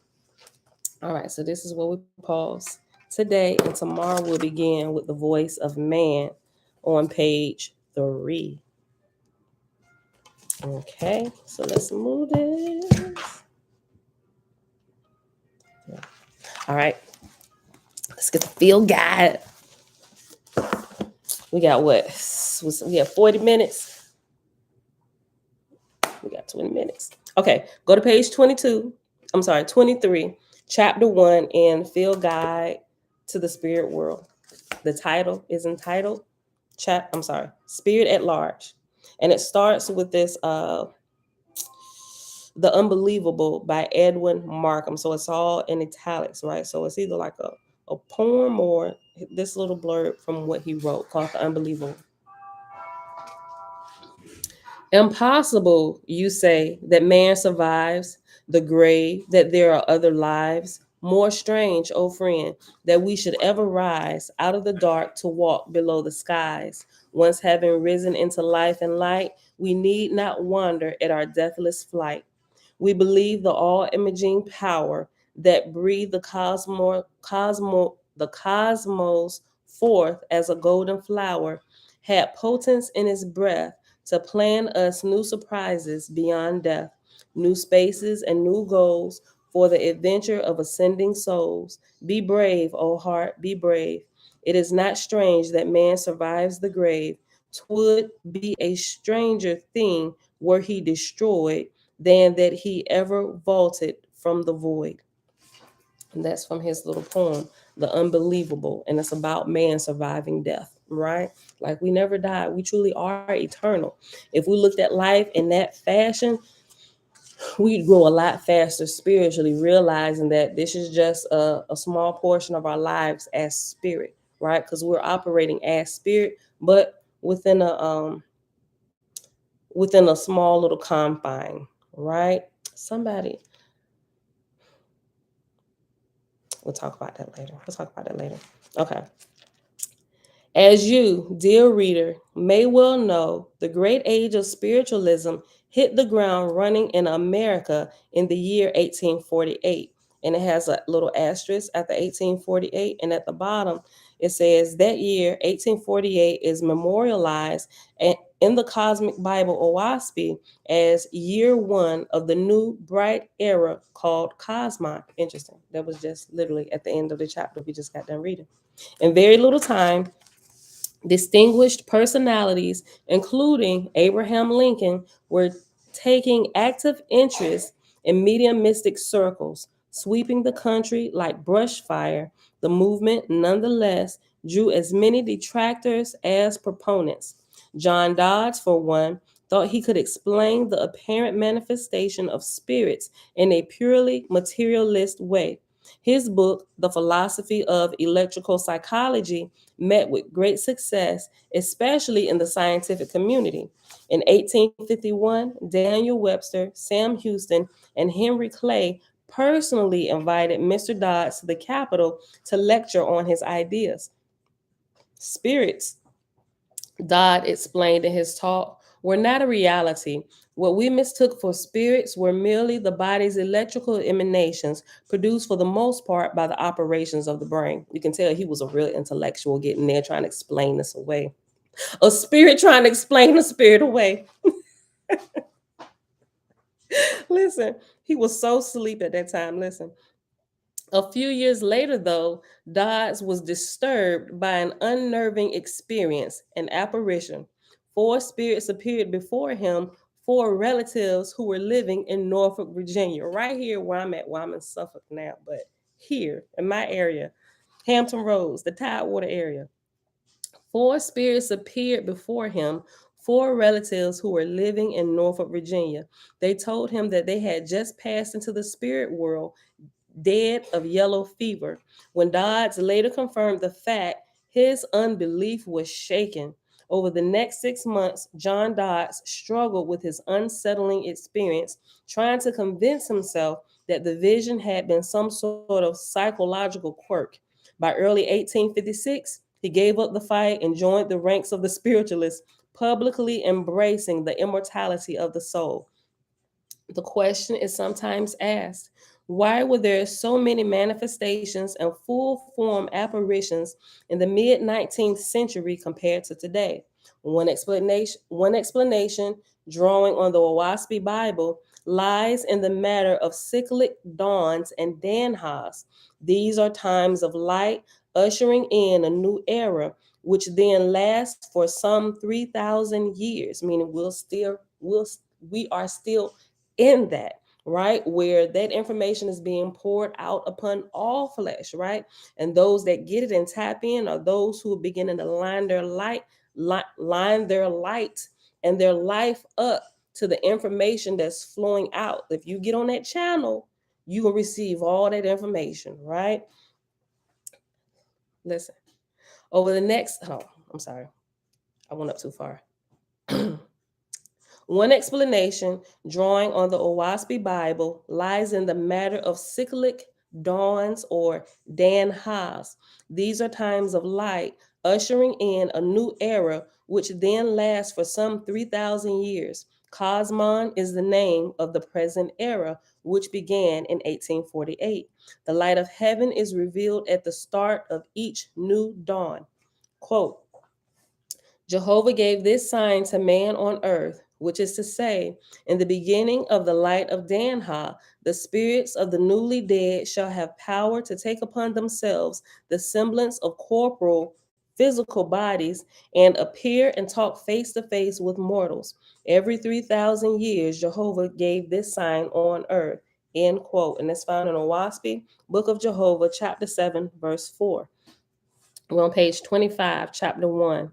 All right, so this is where we pause today, and tomorrow we'll begin with the voice of man on page 3. Okay, so let's move this. Yeah. All right, let's get the field guide. We got what? We have 40 minutes. We got 20 minutes. Okay, go to page 22. I'm sorry, 23, chapter 1, and field guide to the spirit world. The title is entitled Spirit at Large. And it starts with this The Unbelievable by Edwin Markham. So it's all in italics, right? So it's either like a poem or this little blurb from what he wrote called The Unbelievable. Impossible, you say, that man survives the grave, that there are other lives. More strange, O friend, that we should ever rise out of the dark to walk below the skies. Once having risen into life and light, we need not wonder at our deathless flight. We believe the all-imaging power that breathed the cosmos forth as a golden flower had potence in its breath to plan us new surprises beyond death, new spaces and new goals for the adventure of ascending souls. Be brave, O heart, be brave. It is not strange that man survives the grave. 'Twould be a stranger thing were he destroyed than that he ever vaulted from the void. And that's from his little poem, The Unbelievable. And it's about man surviving death, right? Like we never die. We truly are eternal. If we looked at life in that fashion, we'd grow a lot faster spiritually, realizing that this is just a small portion of our lives as spirit, right? Because we're operating as spirit, but within a small little confine, right? Somebody, we'll talk about that later. We'll talk about that later. Okay. As you, dear reader, may well know, the great age of spiritualism hit the ground running in America in the year 1848. And it has a little asterisk at the 1848. And at the bottom, it says that year, 1848, is memorialized in the Cosmic Bible Oahspe as year one of the new bright era called Cosmos. Interesting. That was just literally at the end of the chapter we just got done reading. In very little time, distinguished personalities, including Abraham Lincoln, were taking active interest in mediumistic circles, sweeping the country like brush fire. The movement, nonetheless, drew as many detractors as proponents. John Dodge, for one, thought he could explain the apparent manifestation of spirits in a purely materialist way. His book, The Philosophy of Electrical Psychology, met with great success, especially in the scientific community. In 1851, Daniel Webster, Sam Houston, and Henry Clay personally invited Mr. Dodge to the Capitol to lecture on his ideas. Spirits, Dodd explained in his talk, were not a reality. What we mistook for spirits were merely the body's electrical emanations, produced for the most part by the operations of the brain. You can tell he was a real intellectual getting there trying to explain this away. A spirit trying to explain a spirit away. Listen, he was so asleep at that time. Listen. A few years later, though, Dodds was disturbed by an unnerving experience, an apparition. Four spirits appeared before him, four relatives who were living in Norfolk, Virginia, right here where I'm at. Well, I'm in Suffolk now, but here in my area, Hampton Roads, the Tidewater area. Four spirits appeared before him, four relatives who were living in Norfolk, Virginia. They told him that they had just passed into the spirit world dead of yellow fever. When Dodds later confirmed the fact, his unbelief was shaken. Over the next 6 months, John Dodds struggled with his unsettling experience, trying to convince himself that the vision had been some sort of psychological quirk. By early 1856, he gave up the fight and joined the ranks of the spiritualists, publicly embracing the immortality of the soul. The question is sometimes asked, why were there so many manifestations and full form apparitions in the mid 19th century compared to today? One explanation, drawing on the Oahspe Bible, lies in the matter of cyclic dawns and danhas. These are times of light ushering in a new era, which then lasts for some 3,000 years, meaning we are still in that, right? Where that information is being poured out upon all flesh, right? And those that get it and tap in are those who are beginning to line their light and their life up to the information that's flowing out. If you get on that channel, you will receive all that information, right? Listen, over the next, oh, I'm sorry, I went up too far. One explanation, drawing on the Oahspe Bible, lies in the matter of cyclic dawns or Dan Haas. These are times of light, ushering in a new era, which then lasts for some 3,000 years. Cosmon is the name of the present era, which began in 1848. The light of heaven is revealed at the start of each new dawn. Quote, Jehovah gave this sign to man on earth, which is to say, in the beginning of the light of Danha, the spirits of the newly dead shall have power to take upon themselves the semblance of corporal, physical bodies and appear and talk face to face with mortals. Every 3,000 years, Jehovah gave this sign on earth. End quote. And that's found in Oahspe, Book of Jehovah, chapter 7, verse 4. We're on page 25, chapter 1.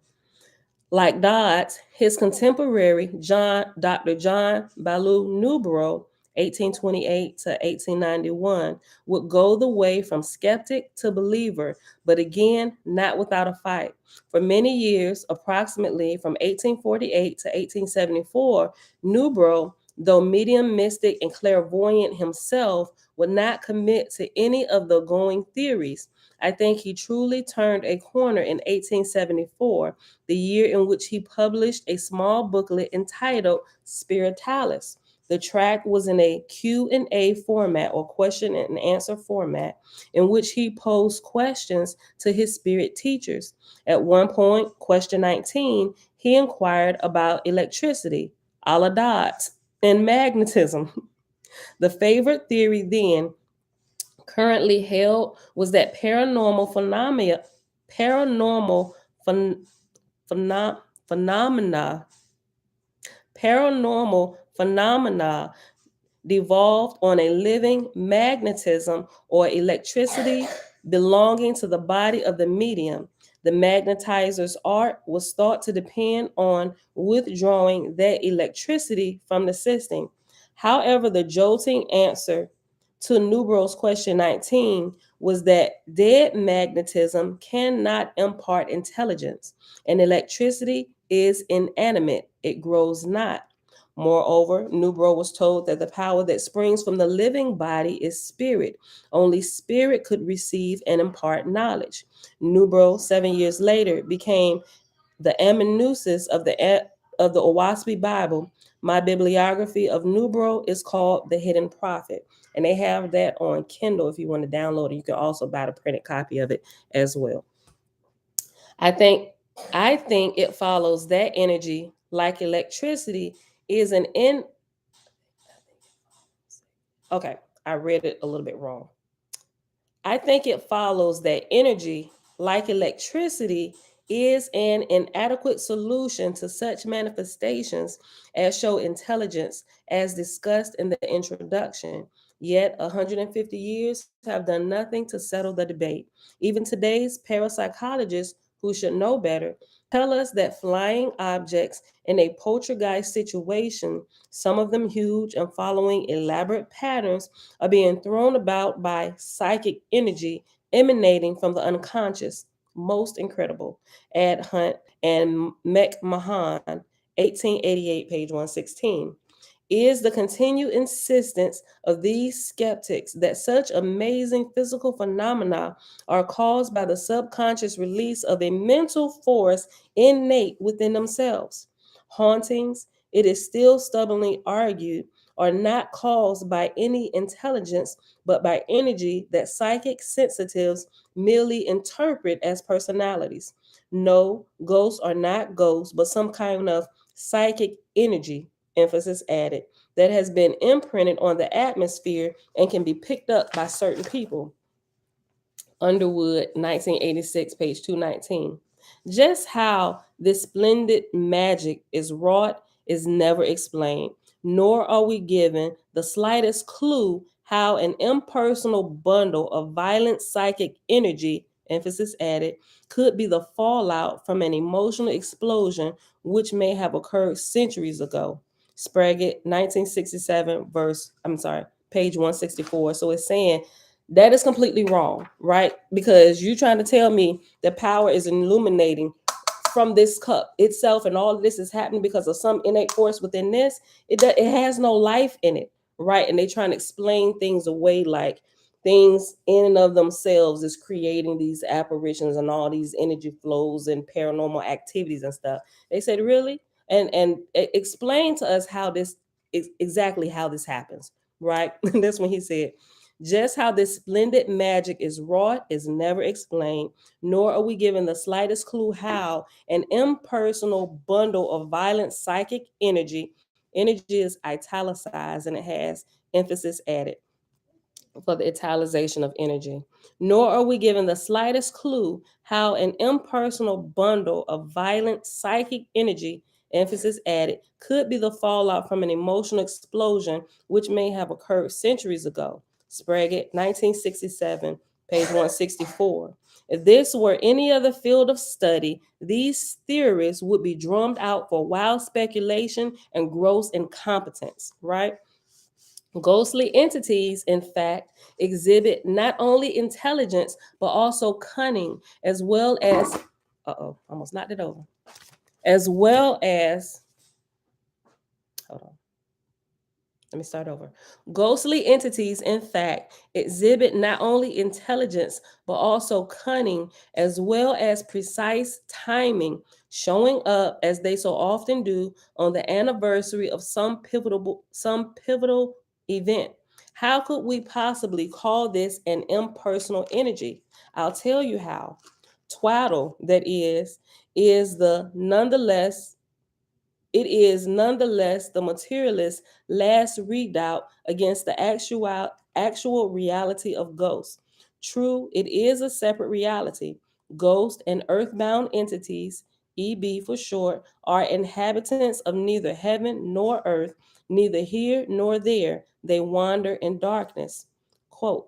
Like Dodds, his contemporary Dr. John Baloo Newborough, 1828 to 1891, would go the way from skeptic to believer, but again, not without a fight. For many years, approximately from 1848 to 1874, Newborough, though medium mystic and clairvoyant himself, would not commit to any of the going theories. I think he truly turned a corner in 1874, the year in which he published a small booklet entitled Spiritualis. The tract was in a Q&A format or question and answer format in which he posed questions to his spirit teachers. At one point, question 19, he inquired about electricity, a la dots, and magnetism. The favorite theory then currently held was that paranormal phenomena paranormal phenomena devolved on a living magnetism or electricity belonging to the body of the medium. The magnetizer's art was thought to depend on withdrawing that electricity from the system. However, the jolting answer to Newborough's question 19 was that dead magnetism cannot impart intelligence, and electricity is inanimate, it grows not. Moreover, Newborough was told that the power that springs from the living body is spirit. Only spirit could receive and impart knowledge. Newborough, 7 years later, became the amanuensis of the Oahspe Bible. My bibliography of Newborough is called The Hidden Prophet, and they have that on Kindle if you want to download it. You can also buy the printed copy of it as well. I think it follows that energy, like electricity, is an in. Okay, I read it a little bit wrong. I think it follows that energy, like electricity, is an inadequate solution to such manifestations as show intelligence, as discussed in the introduction. Yet, 150 years have done nothing to settle the debate. Even today's parapsychologists, who should know better, tell us that flying objects in a poltergeist situation, some of them huge and following elaborate patterns, are being thrown about by psychic energy emanating from the unconscious. Most incredible. Ad Hunt and McMahon, 1888, page 116. Is the continued insistence of these skeptics that such amazing physical phenomena are caused by the subconscious release of a mental force innate within themselves. Hauntings, it is still stubbornly argued, are not caused by any intelligence, but by energy that psychic sensitives merely interpret as personalities. No, ghosts are not ghosts, but some kind of psychic energy, emphasis added, that has been imprinted on the atmosphere and can be picked up by certain people. Underwood, 1986, page 219. Just how this splendid magic is wrought is never explained, nor are we given the slightest clue how an impersonal bundle of violent psychic energy, emphasis added, could be the fallout from an emotional explosion which may have occurred centuries ago. Sprague, 1967, page 164. So it's saying that is completely wrong, right? Because you're trying to tell me that power is illuminating from this cup itself, and all of this is happening because of some innate force within this. It has no life in it, right? And they trying to explain things away like things in and of themselves is creating these apparitions and all these energy flows and paranormal activities and stuff. They said, really? And explain to us how this is exactly how this happens, right? That's when he said, just how this splendid magic is wrought is never explained, nor are we given the slightest clue how an impersonal bundle of violent psychic energy is italicized and it has emphasis added for the italicization of energy. Nor are we given the slightest clue how an impersonal bundle of violent psychic energy, emphasis added, could be the fallout from an emotional explosion which may have occurred centuries ago. Sprague, 1967, page 164. If this were any other field of study, these theories would be drummed out for wild speculation and gross incompetence, right? Ghostly entities, in fact, exhibit not only intelligence but also cunning, as well as, almost knocked it over, as well as, hold on. Let me start over. Ghostly entities, in fact, exhibit not only intelligence, but also cunning, as well as precise timing, showing up as they so often do on the anniversary of some pivotal event. How could we possibly call this an impersonal energy? I'll tell you how. Twaddle, that is the nonetheless it is nonetheless the materialist's last redoubt against the actual reality of ghosts. True, it is a separate reality. Ghosts and earthbound entities, EB for short, are inhabitants of neither heaven nor earth, neither here nor there. They wander in darkness. Quote,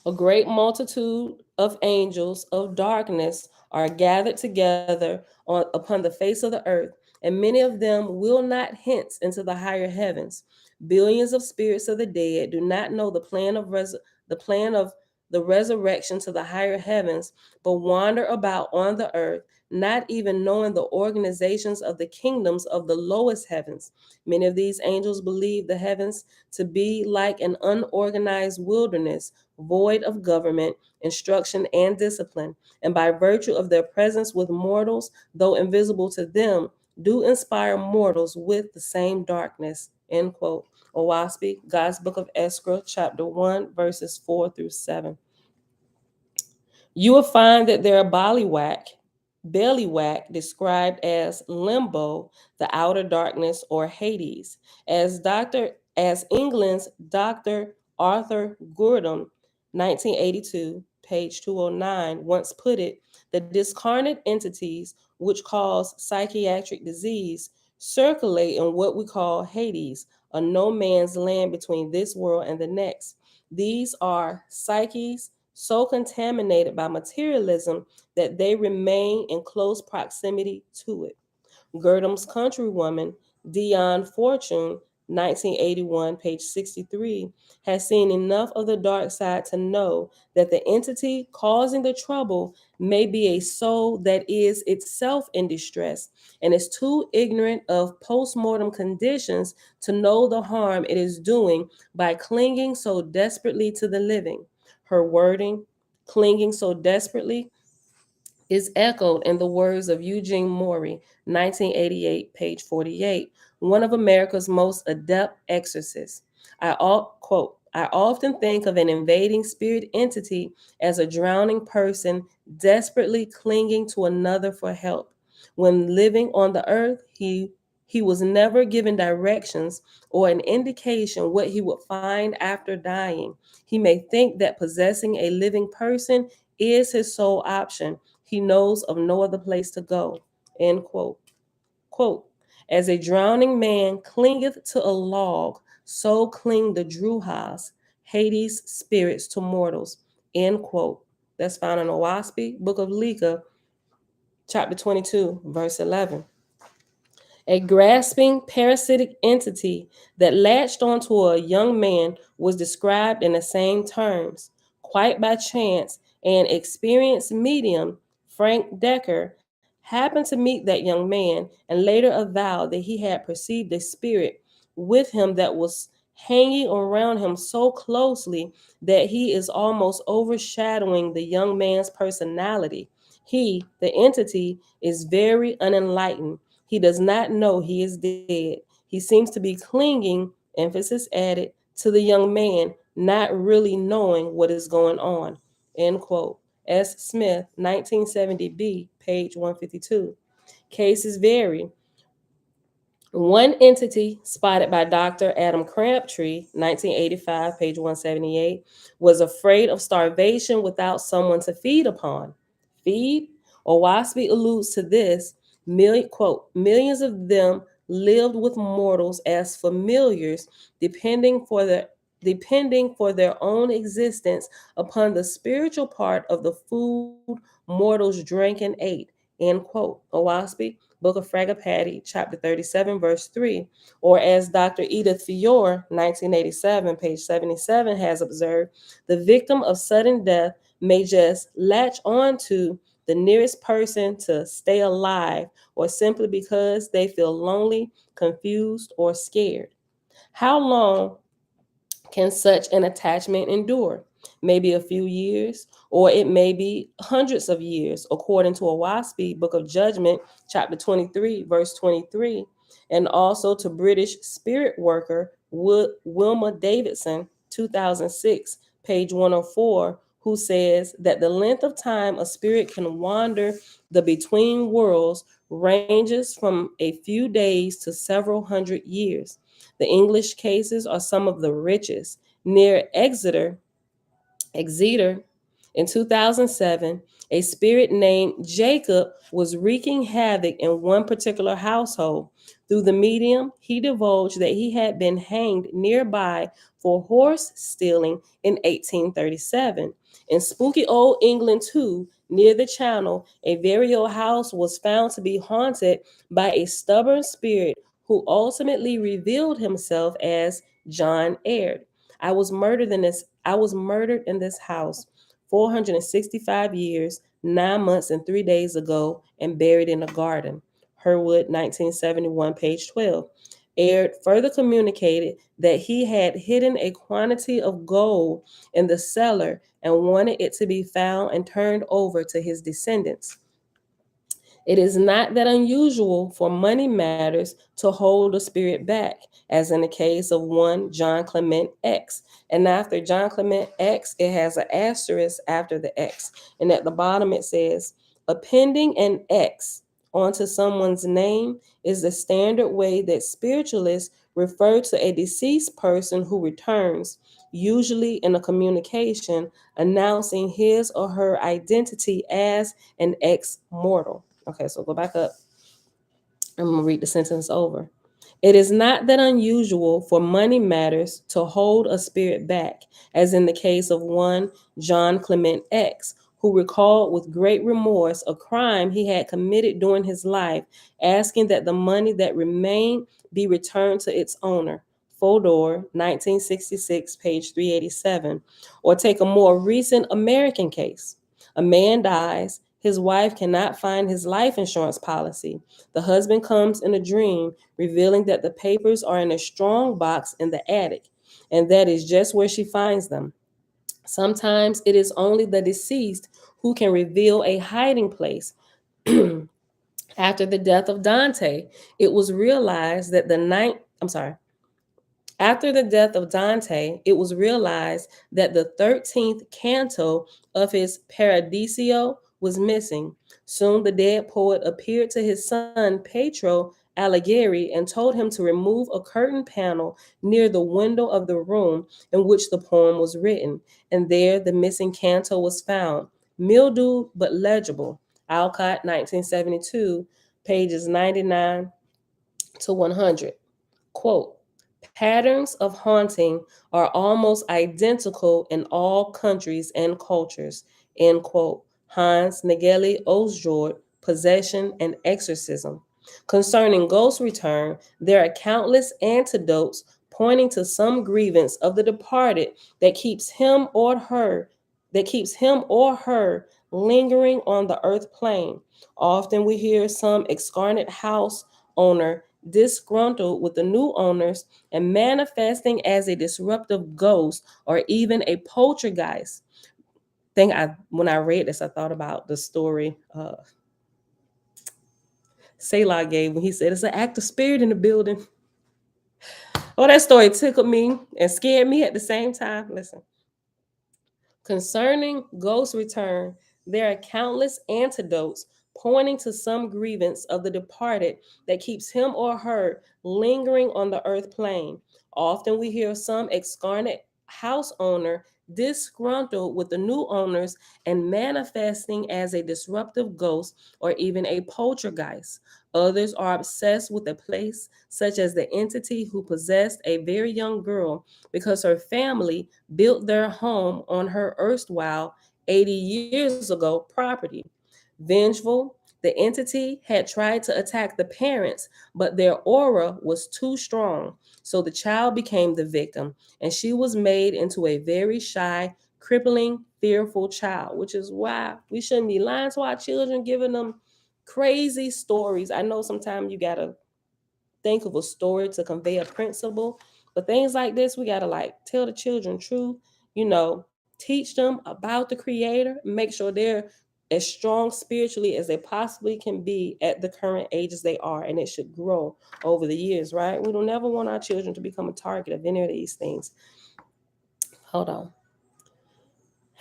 a great multitude of angels of darkness are gathered together upon the face of the earth, and many of them will not hence into the higher heavens. Billions of spirits of the dead do not know the plan of the resurrection to the higher heavens, but wander about on the earth, not even knowing the organizations of the kingdoms of the lowest heavens. Many of these angels believe the heavens to be like an unorganized wilderness, void of government, instruction, and discipline, and by virtue of their presence with mortals, though invisible to them, do inspire mortals with the same darkness. End quote. Oahspe, God's Book of Esra, chapter 1, verses 4 through 7. You will find that their bellywhack described as limbo, the outer darkness, or Hades, as England's Dr. Arthur Gurdon, 1982, page 209, once put it, the discarnate entities which cause psychiatric disease circulate in what we call Hades, a no man's land between this world and the next. These are psyches so contaminated by materialism that they remain in close proximity to it. Girdham's countrywoman, Dion Fortune, 1981, page 63, has seen enough of the dark side to know that the entity causing the trouble may be a soul that is itself in distress and is too ignorant of postmortem conditions to know the harm it is doing by clinging so desperately to the living. Her wording, clinging so desperately, is echoed in the words of Eugene Morey, 1988, page 48, one of America's most adept exorcists. Quote, I often think of an invading spirit entity as a drowning person desperately clinging to another for help. When living on the earth, he was never given directions or an indication what he would find after dying. He may think that possessing a living person is his sole option. He knows of no other place to go. End quote. Quote, as a drowning man clingeth to a log, so cling the Druhas, Hades' spirits to mortals. End quote. That's found in Oahspe, Book of Lika, chapter 22, verse 11. A grasping parasitic entity that latched onto a young man was described in the same terms. Quite by chance, an experienced medium, Frank Decker, happened to meet that young man and later avowed that he had perceived a spirit with him that was hanging around him so closely that he is almost overshadowing the young man's personality. He, the entity, is very unenlightened. He does not know he is dead. He seems to be clinging, emphasis added, to the young man, not really knowing what is going on. End quote. S. Smith, 1970b, page 152. Cases vary. One entity, spotted by Dr. Adam Crabtree, 1985, page 178, was afraid of starvation without someone to feed upon. Feed? Oahspe alludes to this. Quote, millions of them lived with mortals as familiars, depending for their own existence upon the spiritual part of the food mortals drank and ate. End quote. Oahspe, Book of Fragapati, chapter 37, verse 3, or as Dr. Edith Fiore, 1987, page 77, has observed, the victim of sudden death may just latch on to the nearest person to stay alive or simply because they feel lonely, confused, or scared. How long can such an attachment endure? Maybe a few years, or it may be hundreds of years, according to Oahspe, Book of Judgment, chapter 23, verse 23, and also to British spirit worker Wilma Davidson, 2006, page 104, who says that the length of time a spirit can wander the between worlds ranges from a few days to several hundred years. The English cases are some of the richest. Near Exeter, in 2007, a spirit named Jacob was wreaking havoc in one particular household. Through the medium, he divulged that he had been hanged nearby for horse stealing in 1837. In spooky old England, too, near the Channel, a very old house was found to be haunted by a stubborn spirit who ultimately revealed himself as John Aird. I was murdered in this house 465 years, 9 months, and 3 days ago, and buried in a garden. Herwood, 1971, page 12. Aird further communicated that he had hidden a quantity of gold in the cellar and wanted it to be found and turned over to his descendants. It is not that unusual for money matters to hold a spirit back, as in the case of one John Clement X. And after John Clement X, it has an asterisk after the X. And at the bottom it says, appending an X onto someone's name is the standard way that spiritualists refer to a deceased person who returns, usually in a communication announcing his or her identity as an ex mortal. Okay, so go back up. I'm going to read the sentence over. It is not that unusual for money matters to hold a spirit back, as in the case of one John Clement X, who recalled with great remorse a crime he had committed during his life, asking that the money that remained be returned to its owner. Fodor, 1966, page 387. Or take a more recent American case. A man dies. His wife cannot find his life insurance policy. The husband comes in a dream, revealing that the papers are in a strong box in the attic, and that is just where she finds them. Sometimes it is only the deceased who can reveal a hiding place. After the death of Dante, it was realized that the ninth, I'm sorry, after the death of Dante, it was realized that the 13th canto of his Paradiso was missing. Soon the dead poet appeared to his son Pietro Alighieri and told him to remove a curtain panel near the window of the room in which the poem was written, and there the missing canto was found, mildewed but legible. Alcott, 1972, pages 99 to 100. Quote, patterns of haunting are almost identical in all countries and cultures, end quote. Hans Nageli Osjord, Possession and Exorcism. Concerning ghost return, there are countless antidotes pointing to some grievance of the departed that keeps him or her lingering on the earth plane. Often we hear some excarnate house owner disgruntled with the new owners and manifesting as a disruptive ghost or even a poltergeist. When I read this, I thought about the story Selah gave when he said it's an active spirit in the building. Oh, that story tickled me and scared me at the same time. Listen. Concerning ghost return, there are countless antidotes pointing to some grievance of the departed that keeps him or her lingering on the earth plane. Often we hear some excarnate house owner disgruntled with the new owners and manifesting as a disruptive ghost or even a poltergeist. Others are obsessed with a place, such as the entity who possessed a very young girl because her family built their home on her erstwhile 80 years ago property. Vengeful, the entity had tried to attack the parents, but their aura was too strong. So the child became the victim, and she was made into a very shy, crippling, fearful child, which is why we shouldn't be lying to our children, giving them crazy stories. I know sometimes you got to think of a story to convey a principle. But things like this, we gotta like tell the children truth, teach them about the creator, make sure they're as strong spiritually as they possibly can be at the current ages they are, and it should grow over the years, right? We don't never want our children to become a target of any of these things. Hold on.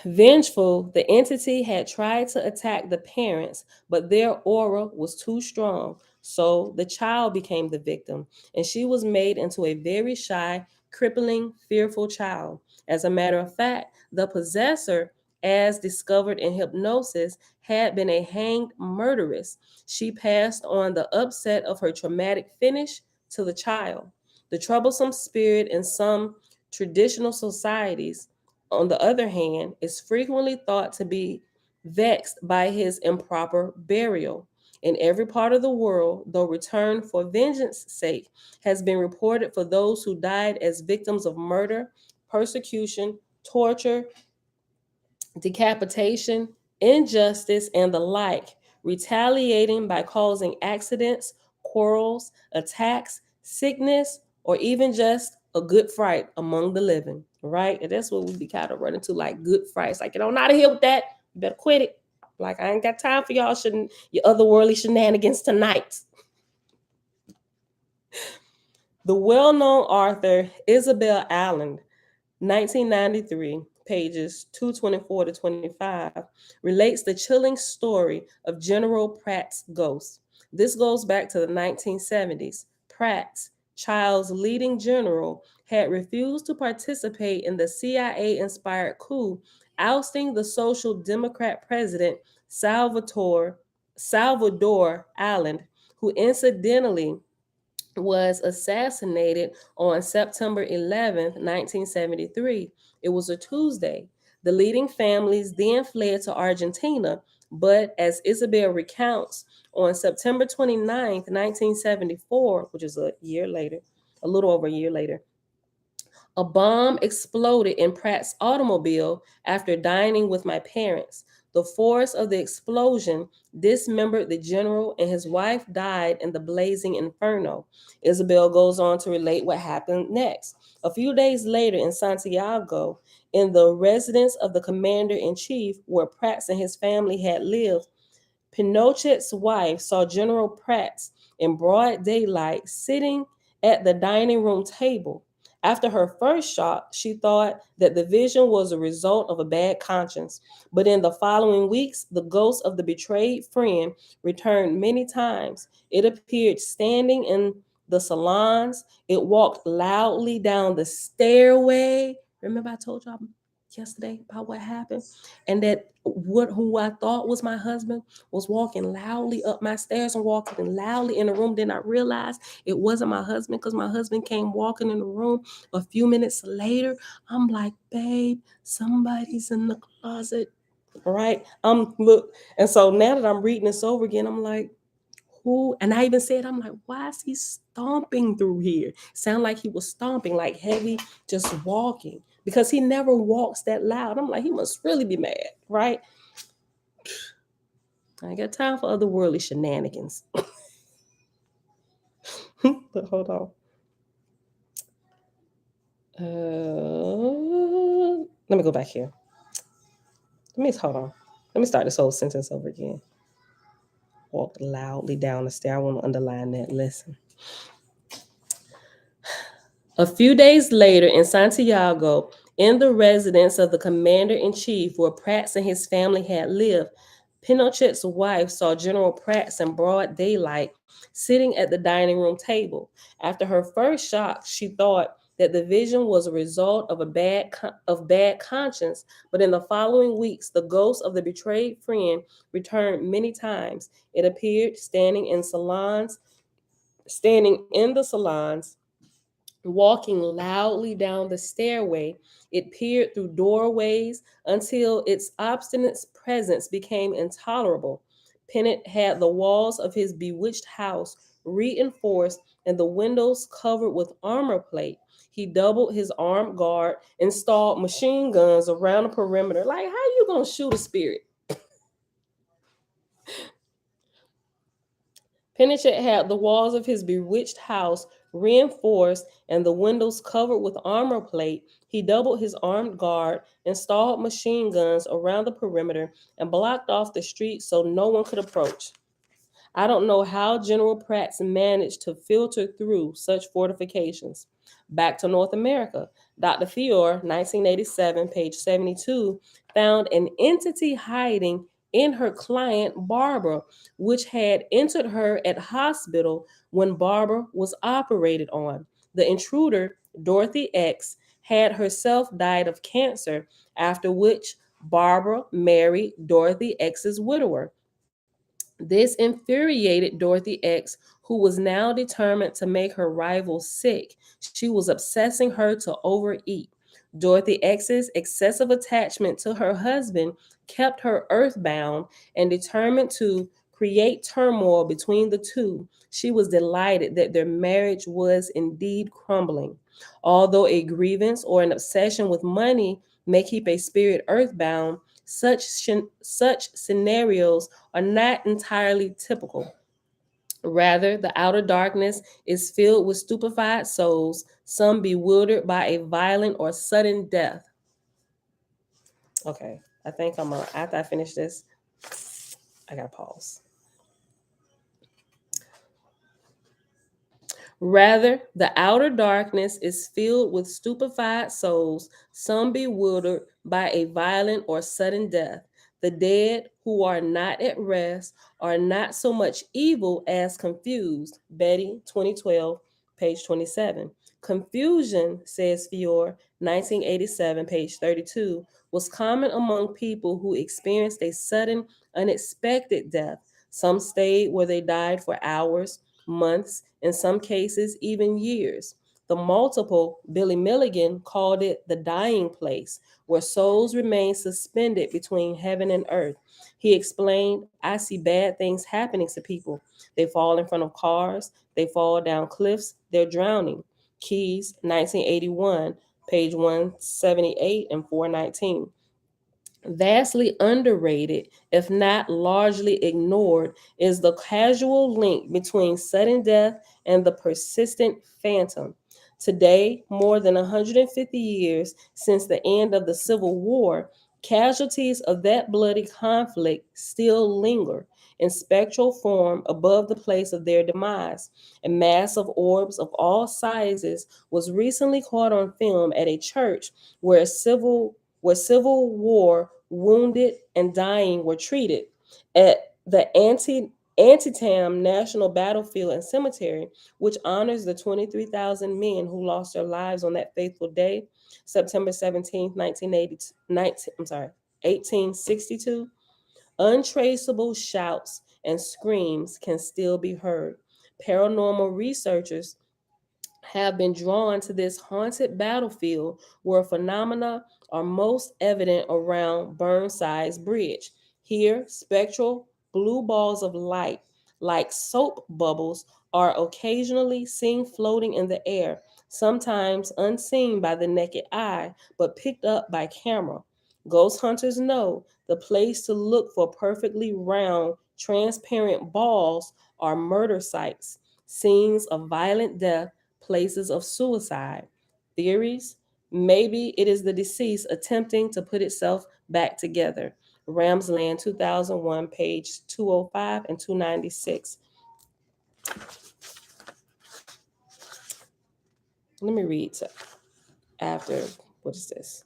Vengeful, the entity had tried to attack the parents, but their aura was too strong. So the child became the victim, and she was made into a very shy, crippling, fearful child. As a matter of fact, the possessor, as discovered in hypnosis, had been a hanged murderess. She passed on the upset of her traumatic finish to the child. The troublesome spirit in some traditional societies, on the other hand, is frequently thought to be vexed by his improper burial. In every part of the world, though return for vengeance' sake has been reported for those who died as victims of murder, persecution, torture, decapitation, injustice, and the like, retaliating by causing accidents, quarrels, attacks, sickness, or even just a good fright among the living, right? And that's what we be kind of running to, like good frights. Like, get on out of here with that. You better quit it. Like, I ain't got time for your otherworldly shenanigans tonight. The well-known author Isabel Allen, 1993, pages 224 to 25, relates the chilling story of General Pratt's ghost. This goes back to the 1970s. Pratt, Child's leading general, had refused to participate in the CIA inspired coup, ousting the Social Democrat president Salvador Allende, who incidentally was assassinated on September 11th, 1973. It was a Tuesday. The leading families then fled to Argentina, but as Isabel recounts, on September 29th, 1974, which is a little over a year later, a bomb exploded in Pratt's automobile after dining with my parents. The force of the explosion dismembered the general, and his wife died in the blazing inferno. Isabel goes on to relate what happened next. A few days later in Santiago, in the residence of the commander in chief, where Pratt and his family had lived, Pinochet's wife saw General Pratt in broad daylight sitting at the dining room table. After her first shock, she thought that the vision was a result of a bad conscience. But in the following weeks, the ghost of the betrayed friend returned many times. It appeared standing in the salons. It walked loudly down the stairway. Remember, I told y'all yesterday about what happened? And that who I thought was my husband was walking loudly up my stairs and walking loudly in the room. Then I realized it wasn't my husband because my husband came walking in the room a few minutes later. I'm like, babe, somebody's in the closet. All right. Look. And so now that I'm reading this over again, I'm like, who, and I even said, I'm like, why is he stomping through here? Sound like he was stomping, like heavy, just walking, because he never walks that loud. I'm like, he must really be mad, right? I ain't got time for other worldly shenanigans. But hold on. Let me go back here. Hold on. Let me start this whole sentence over again. Walked loudly down the stair. I want to underline that. Listen. A few days later in Santiago, in the residence of the commander in chief where Prats and his family had lived, Pinochet's wife saw General Prats in broad daylight sitting at the dining room table. After her first shock, she thought that the vision was a result of bad conscience, but in the following weeks, the ghost of the betrayed friend returned many times. It appeared standing in the salons, walking loudly down the stairway. It peered through doorways until its obstinate presence became intolerable. Pennant had the walls of his bewitched house reinforced and the windows covered with armor plate. He doubled his armed guard, installed machine guns around the perimeter. Like, how you gonna shoot a spirit? Pinochet had the walls of his bewitched house reinforced and the windows covered with armor plate. He doubled his armed guard, installed machine guns around the perimeter, and blocked off the street so no one could approach. I don't know how General Prats managed to filter through such fortifications. Back to North America, Dr. Fior, 1987, page 72, found an entity hiding in her client Barbara, which had entered her at hospital when Barbara was operated on. The intruder, Dorothy X, had herself died of cancer, after which Barbara married Dorothy X's widower. This infuriated Dorothy X, who was now determined to make her rival sick. She was obsessing her to overeat. Dorothy X's excessive attachment to her husband kept her earthbound and determined to create turmoil between the two. She was delighted that their marriage was indeed crumbling. Although a grievance or an obsession with money may keep a spirit earthbound, such scenarios are not entirely typical. Rather, the outer darkness is filled with stupefied souls, some bewildered by a violent or sudden death. Okay, I think after I finish this, I gotta pause. Rather, the outer darkness is filled with stupefied souls, some bewildered by a violent or sudden death. The dead who are not at rest are not so much evil as confused. Betty, 2012, page 27. Confusion, says Fior, 1987, page 32, was common among people who experienced a sudden, unexpected death. Some stayed where they died for hours, months, in some cases, even years. The multiple, Billy Milligan, called it the dying place, where souls remain suspended between heaven and earth. He explained, I see bad things happening to people. They fall in front of cars, they fall down cliffs, they're drowning. Keys, 1981, page 178 and 419. Vastly underrated, if not largely ignored, is the casual link between sudden death and the persistent phantom. Today, more than 150 years since the end of the Civil War, casualties of that bloody conflict still linger in spectral form above the place of their demise. A mass of orbs of all sizes was recently caught on film at a church where Civil War wounded and dying were treated. At the Antietam National Battlefield and Cemetery, which honors the 23,000 men who lost their lives on that fateful day, September 17th, 1862, untraceable shouts and screams can still be heard. Paranormal researchers have been drawn to this haunted battlefield where phenomena are most evident around Burnside's Bridge. Here, spectral blue balls of light, like soap bubbles, are occasionally seen floating in the air, sometimes unseen by the naked eye, but picked up by camera. Ghost hunters know the place to look for perfectly round, transparent balls are murder sites, scenes of violent death, places of suicide. Theories? Maybe it is the deceased attempting to put itself back together. Ramsland 2001, page 205 and 296. Let me read after. What is this?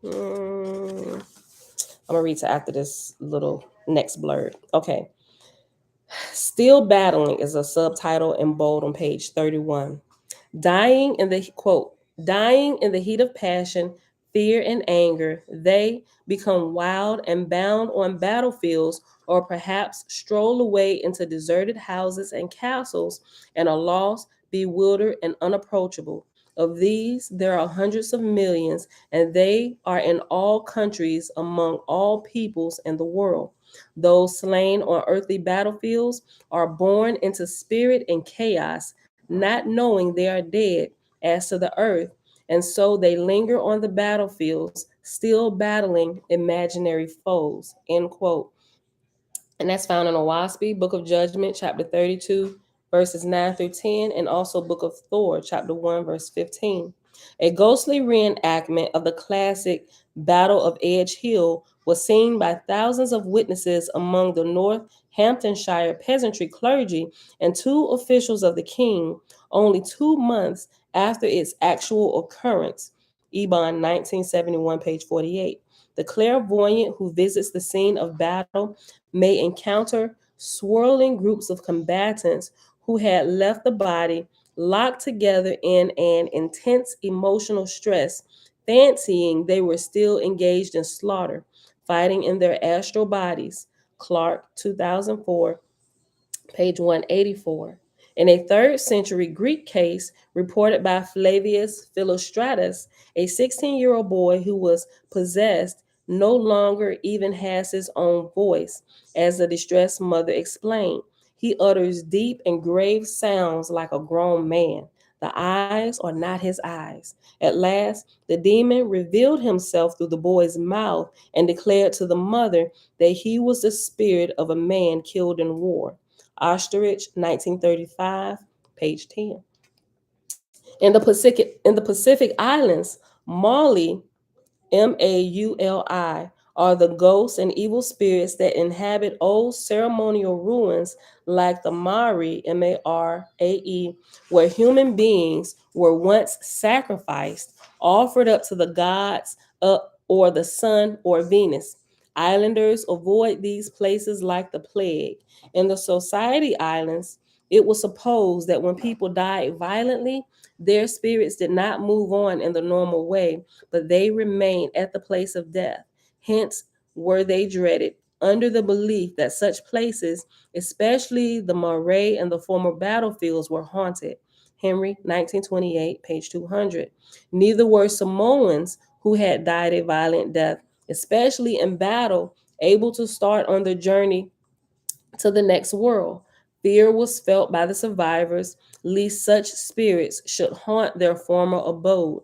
I'm gonna read to after this little next blurb. Okay. Still Battling is a subtitle in bold on page 31. Dying in the quote, dying in the heat of passion, fear, and anger, they become wild and bound on battlefields, or perhaps stroll away into deserted houses and castles and are lost, bewildered, and unapproachable. Of these, there are hundreds of millions, and they are in all countries among all peoples in the world. Those slain on earthly battlefields are born into spirit and chaos, not knowing they are dead as to the earth, and so they linger on the battlefields, still battling imaginary foes. End quote. And that's found in Oahspe, Book of Judgment, chapter 32, verses 9 through 10, and also Book of Thor, chapter 1, verse 15. A ghostly reenactment of the classic Battle of Edge Hill was seen by thousands of witnesses among the Northamptonshire peasantry clergy and two officials of the king only 2 months after its actual occurrence. Ebon 1971, page 48. The clairvoyant who visits the scene of battle may encounter swirling groups of combatants who had left the body locked together in an intense emotional stress, fancying they were still engaged in slaughter, fighting in their astral bodies. Clark, 2004, page 184. In a 3rd century Greek case reported by Flavius Philostratus, a 16-year-old boy who was possessed no longer even has his own voice, as the distressed mother explained. He utters deep and grave sounds like a grown man. The eyes are not his eyes. At last, the demon revealed himself through the boy's mouth and declared to the mother that he was the spirit of a man killed in war. Ostrich, 1935, page 10. In the Pacific Islands, Mauli, Mauli, are the ghosts and evil spirits that inhabit old ceremonial ruins like the Marae, Marae, where human beings were once sacrificed, offered up to the gods or the sun or Venus. Islanders avoid these places like the plague. In the Society Islands, it was supposed that when people died violently, their spirits did not move on in the normal way, but they remained at the place of death. Hence, were they dreaded, under the belief that such places, especially the Marais and the former battlefields, were haunted. Henry, 1928, page 200. Neither were Samoans who had died a violent death, especially in battle, able to start on their journey to the next world. Fear was felt by the survivors, lest such spirits should haunt their former abode.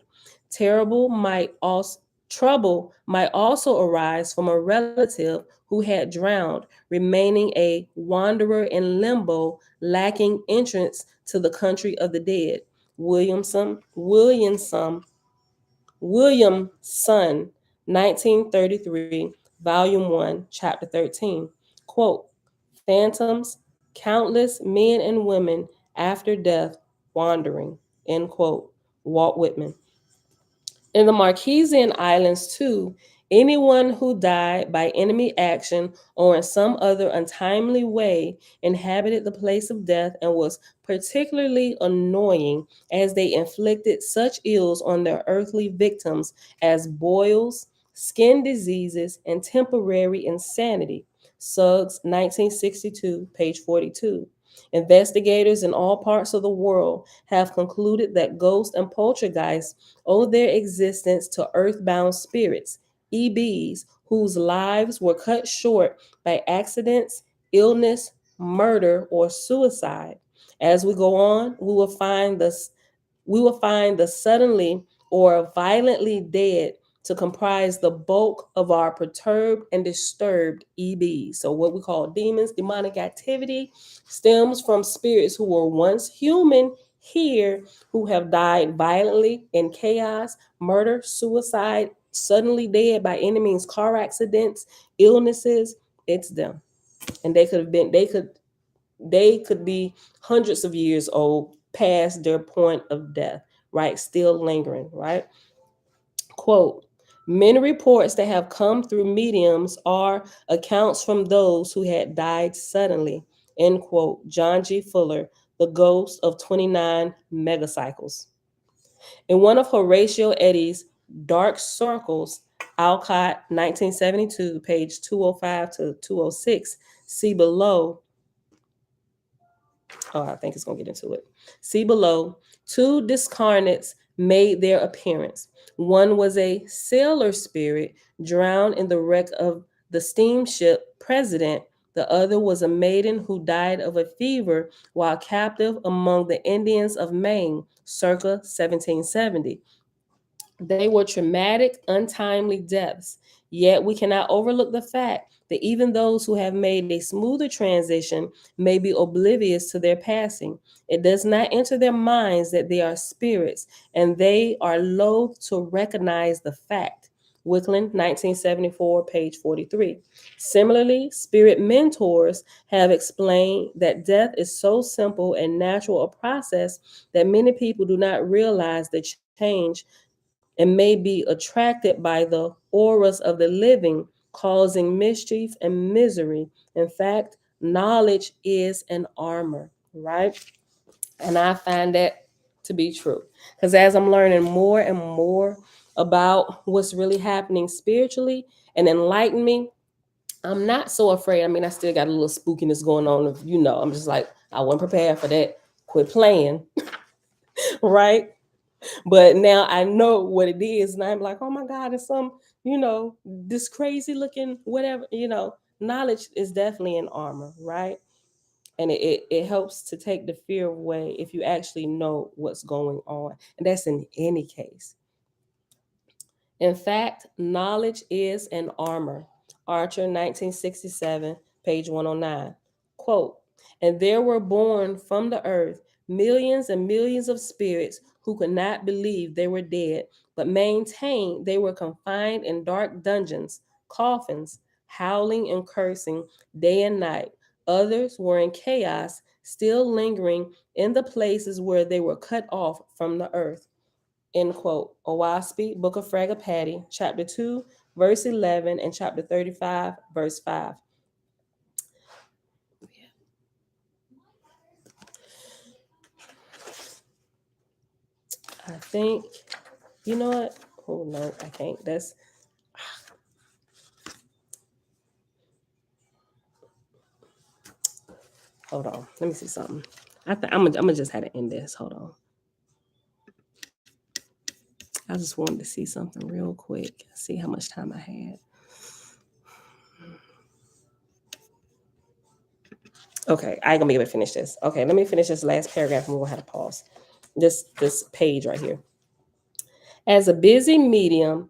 Terrible might also Trouble might also arise from a relative who had drowned, remaining a wanderer in limbo, lacking entrance to the country of the dead. Williamson, 1933, Volume 1, Chapter 13. Quote, Phantoms, countless men and women after death wandering. End quote. Walt Whitman. In the Marquesian Islands, too, anyone who died by enemy action or in some other untimely way inhabited the place of death and was particularly annoying as they inflicted such ills on their earthly victims as boils, skin diseases, and temporary insanity. Suggs, 1962, page 42. Investigators in all parts of the world have concluded that ghosts and poltergeists owe their existence to earthbound spirits, EBs, whose lives were cut short by accidents, illness, murder, or suicide. As we go on, we will find the suddenly or violently dead to comprise the bulk of our perturbed and disturbed EBs. So, what we call demons, demonic activity, stems from spirits who were once human here, who have died violently in chaos, murder, suicide, suddenly dead by any means, car accidents, illnesses. It's them. And they could be hundreds of years old past their point of death, right? Still lingering, right? Quote, many reports that have come through mediums are accounts from those who had died suddenly, end quote. John G. Fuller, The Ghost of 29 Megacycles. In one of Horatio Eddy's Dark Circles, Alcott, 1972, page 205 to 206, see below. Oh, I think it's going to get into it. See below, two discarnates made their appearance. One was a sailor spirit drowned in the wreck of the steamship President. The other was a maiden who died of a fever while captive among the Indians of Maine, circa 1770. They were traumatic, untimely deaths. Yet we cannot overlook the fact that even those who have made a smoother transition may be oblivious to their passing. It does not enter their minds that they are spirits, and they are loath to recognize the fact. Wicklund, 1974, page 43. Similarly, spirit mentors have explained that death is so simple and natural a process that many people do not realize the change and may be attracted by the auras of the living, causing mischief and misery. In fact, knowledge is an armor, right? And I find that to be true. Because as I'm learning more and more about what's really happening spiritually and enlighten me, I'm not so afraid. I mean, I still got a little spookiness going on. I'm just like, I wasn't prepared for that. Quit playing, right? But now I know what it is, and I'm like, oh my God, it's this crazy looking whatever. Knowledge is definitely an armor, right? And it helps to take the fear away if you actually know what's going on. And that's in any case. In fact, knowledge is an armor. Archer, 1967, page 109. Quote, and there were born from the earth millions and millions of spirits who could not believe they were dead, but maintained they were confined in dark dungeons, coffins, howling and cursing day and night. Others were in chaos, still lingering in the places where they were cut off from the earth. End quote. Oahspe, Book of Fragapati, chapter 2, verse 11, and chapter 35, verse 5. I think, you know what? Oh, no, I can't. Hold on. Let me see something. I'm gonna just have to end this. Hold on. I just wanted to see something real quick. See how much time I had. Okay, I ain't gonna be able to finish this. Okay, let me finish this last paragraph and we'll have to pause. This page right here. As a busy medium,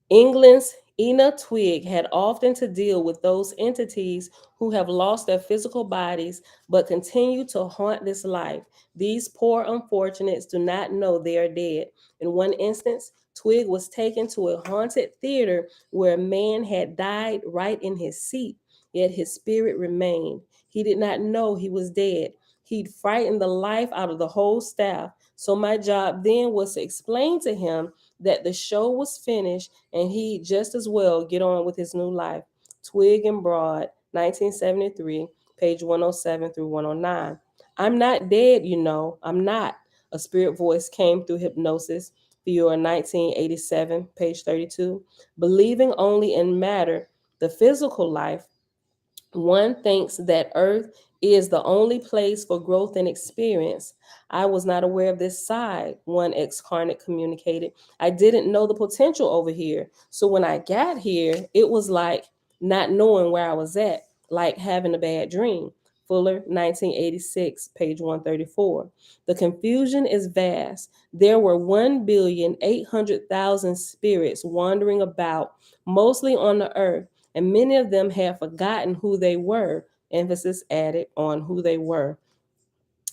England's Ena Twigg had often to deal with those entities who have lost their physical bodies but continue to haunt this life. These poor unfortunates do not know they are dead. In one instance, Twigg was taken to a haunted theater where a man had died right in his seat, yet his spirit remained. He did not know he was dead. He'd frightened the life out of the whole staff. So my job then was to explain to him that the show was finished and he just as well get on with his new life. Twig and Broad, 1973, page 107 through 109. I'm not dead, I'm not. A spirit voice came through hypnosis. Fiora, 1987, page 32. Believing only in matter, the physical life, one thinks that earth is the only place for growth and experience. I was not aware of this side, one ex-carnate communicated. I didn't know the potential over here. So when I got here, it was like not knowing where I was at, like having a bad dream. Fuller, 1986, page 134. The confusion is vast. There were 1,800,000 spirits wandering about, mostly on the earth, and many of them had forgotten who they were, emphasis added on who they were,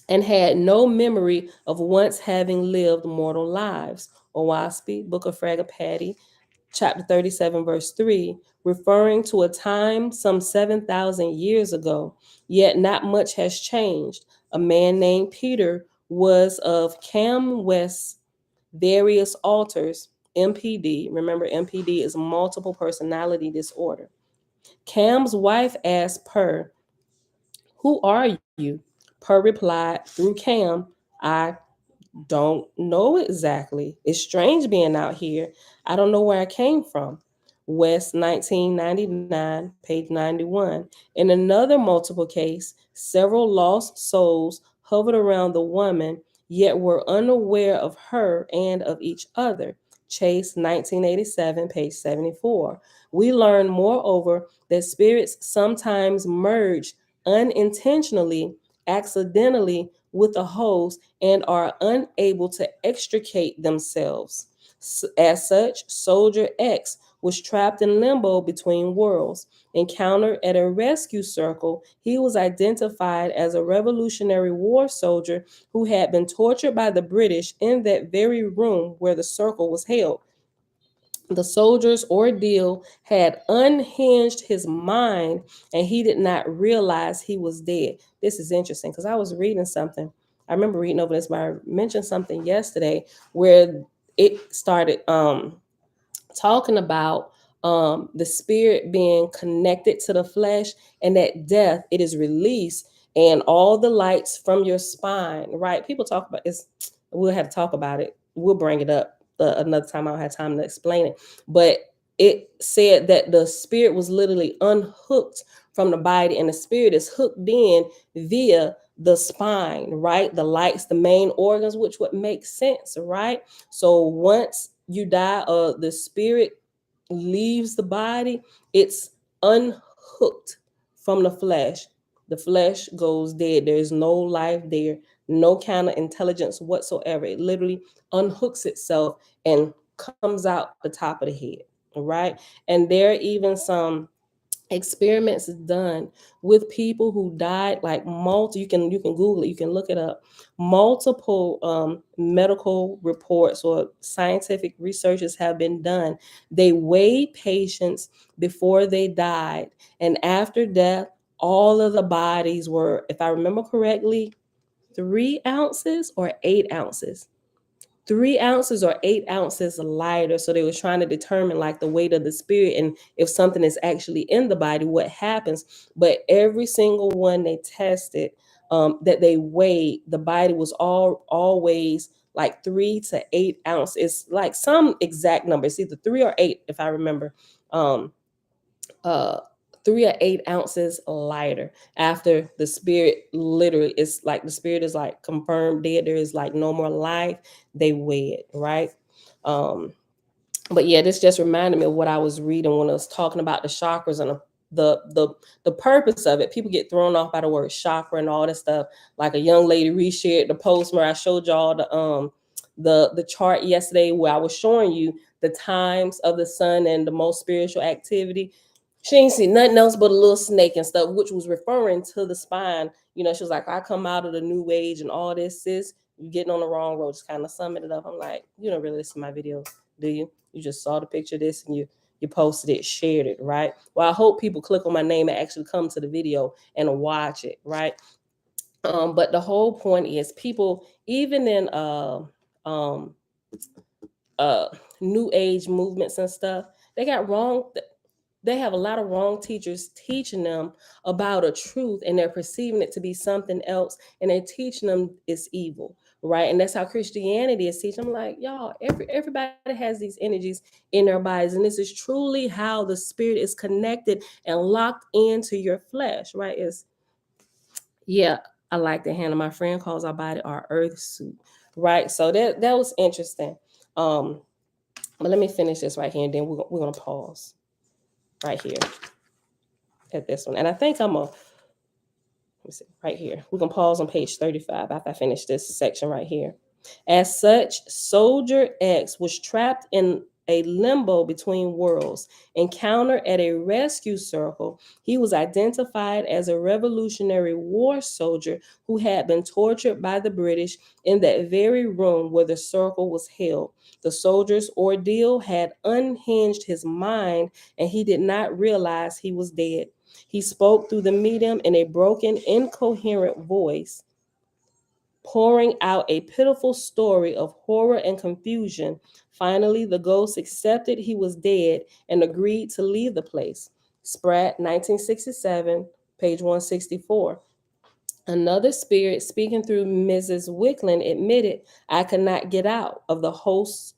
and had no memory of once having lived mortal lives. Oahspe, Book of Fragapati, chapter 37, verse 3, referring to a time some 7,000 years ago, yet not much has changed. A man named Peter was of Cam West's various alters, MPD. Remember, MPD is multiple personality disorder. Cam's wife asked Per, "Who are you?" Per replied through Cam, "I don't know exactly. It's strange being out here. I don't know where I came from." West, 1999, page 91. In another multiple case, several lost souls hovered around the woman, yet were unaware of her and of each other. Chase, 1987, page 74. We learn, moreover, that spirits sometimes merge unintentionally, accidentally, with the host and are unable to extricate themselves. As such, Soldier X was trapped in limbo between worlds. Encountered at a rescue circle, he was identified as a Revolutionary War soldier who had been tortured by the British in that very room where the circle was held. The soldier's ordeal had unhinged his mind, and he did not realize he was dead. This is interesting because I was reading something. I remember reading over this, but I mentioned something yesterday where it started talking about the spirit being connected to the flesh, and at death it is released, and all the lights from your spine, right? People talk about it's, we'll have to talk about it. We'll bring it up another time. I don't have time to explain it. But it said that the spirit was literally unhooked from the body, and the spirit is hooked in via the spine, right? The lights, the main organs, which would make sense, right? So once you die, the spirit leaves the body, it's unhooked from the flesh. The flesh goes dead. There is no life there, no kind of intelligence whatsoever. It literally unhooks itself and comes out the top of the head. Right. And there are even some experiments done with people who died, like you can Google it, you can look it up. Multiple medical reports or scientific researches have been done. They weighed patients before they died, and after death all of the bodies were, if I remember correctly, 3 ounces or 8 ounces, 3 ounces or 8 ounces lighter. So they were trying to determine like the weight of the spirit and if something is actually in the body, what happens. But every single one they tested, that they weighed, the body was always like 3 to 8 ounces. It's like some exact number. It's either 3 or 8, if I remember. Um, uh, 3 or 8 ounces lighter after the spirit literally, it's like the spirit is like confirmed dead. There is like no more life. They weigh it, right? um but yeah, this just reminded me of what I was reading when I was talking about the chakras and the purpose of it. People get thrown off by the word chakra and all this stuff. Like a young lady reshared the post where I showed y'all the chart yesterday, where I was showing you the times of the sun and the most spiritual activity. She ain't see nothing else but a little snake and stuff, which was referring to the spine. You know, she was like, "I come out of the new age and all this, sis. You getting on the wrong road." Just kind of summing it up. I'm like, you don't really listen to my videos, do you? You just saw the picture of this and you posted it, shared it, right? Well, I hope people click on my name and actually come to the video and watch it, right? But the whole point is people, even in um uh new age movements and stuff, they got wrong. They have a lot of wrong teachers teaching them about a truth, and they're perceiving it to be something else, and they're teaching them it's evil, right? And that's how Christianity is teaching. I'm like, y'all, everybody has these energies in their bodies, and this is truly how the spirit is connected and locked into your flesh, right? Yeah, I like that, Hannah. My friend calls our body our earth suit. Right. So that was interesting. Um, but let me finish this right here, and then we're gonna pause right here at this one. And I think I'm a let me see, right here. We're gonna pause on page 35 after I finish this section right here. As such, Soldier X was trapped in a limbo between worlds. Encountered at a rescue circle, he was identified as a Revolutionary War soldier who had been tortured by the British in that very room where the circle was held. The soldier's ordeal had unhinged his mind, and he did not realize he was dead. He spoke through the medium in a broken, incoherent voice, pouring out a pitiful story of horror and confusion. Finally, the ghost accepted he was dead and agreed to leave the place. Spratt, 1967, page 164. Another spirit speaking through Mrs. Wickland admitted, I could not get out of the host's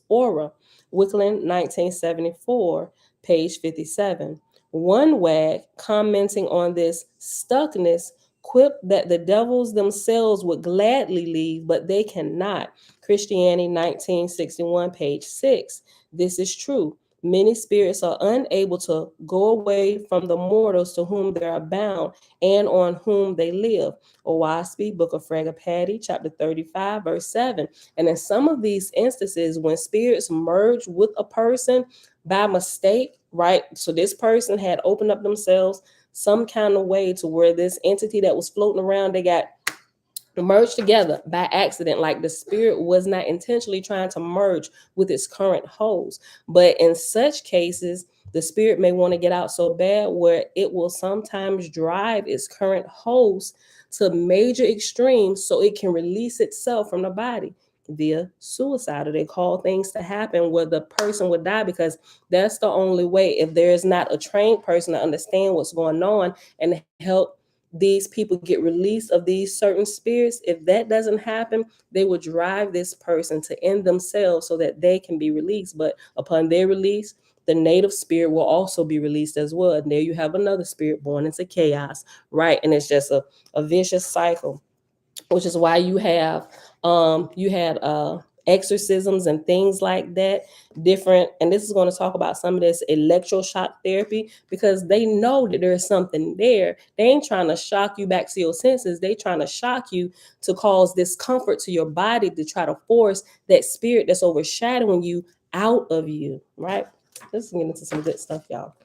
aura. Wickland, 1974, page 57. One wag, commenting on this stuckness, quipped that the devils themselves would gladly leave, but they cannot. Christianity, 1961, page 6. This is true. Many spirits are unable to go away from the mortals to whom they are bound and on whom they live. Oahspe, Book of Fragapati, chapter 35, verse 7. And in some of these instances, when spirits merge with a person by mistake, right? So this person had opened up themselves some kind of way to where this entity that was floating around, they got merged together by accident, like the spirit was not intentionally trying to merge with its current host. But in such cases, the spirit may want to get out so bad where it will sometimes drive its current host to major extremes so it can release itself from the body via suicide. Or they call things to happen where the person would die, because that's the only way, if there's not a trained person to understand what's going on and help these people get released of these certain spirits. If that doesn't happen, they will drive this person to end themselves so that they can be released. But upon their release, the native spirit will also be released as well. And there you have another spirit born into chaos, right? And it's just a vicious cycle, which is why you had exorcisms and things like that, different. And this is going to talk about some of this electroshock therapy, because they know that there's something there. They ain't trying to shock you back to your senses. They trying to shock you to cause discomfort to your body, to try to force that spirit that's overshadowing you out of you, right? Let's get into some good stuff, y'all.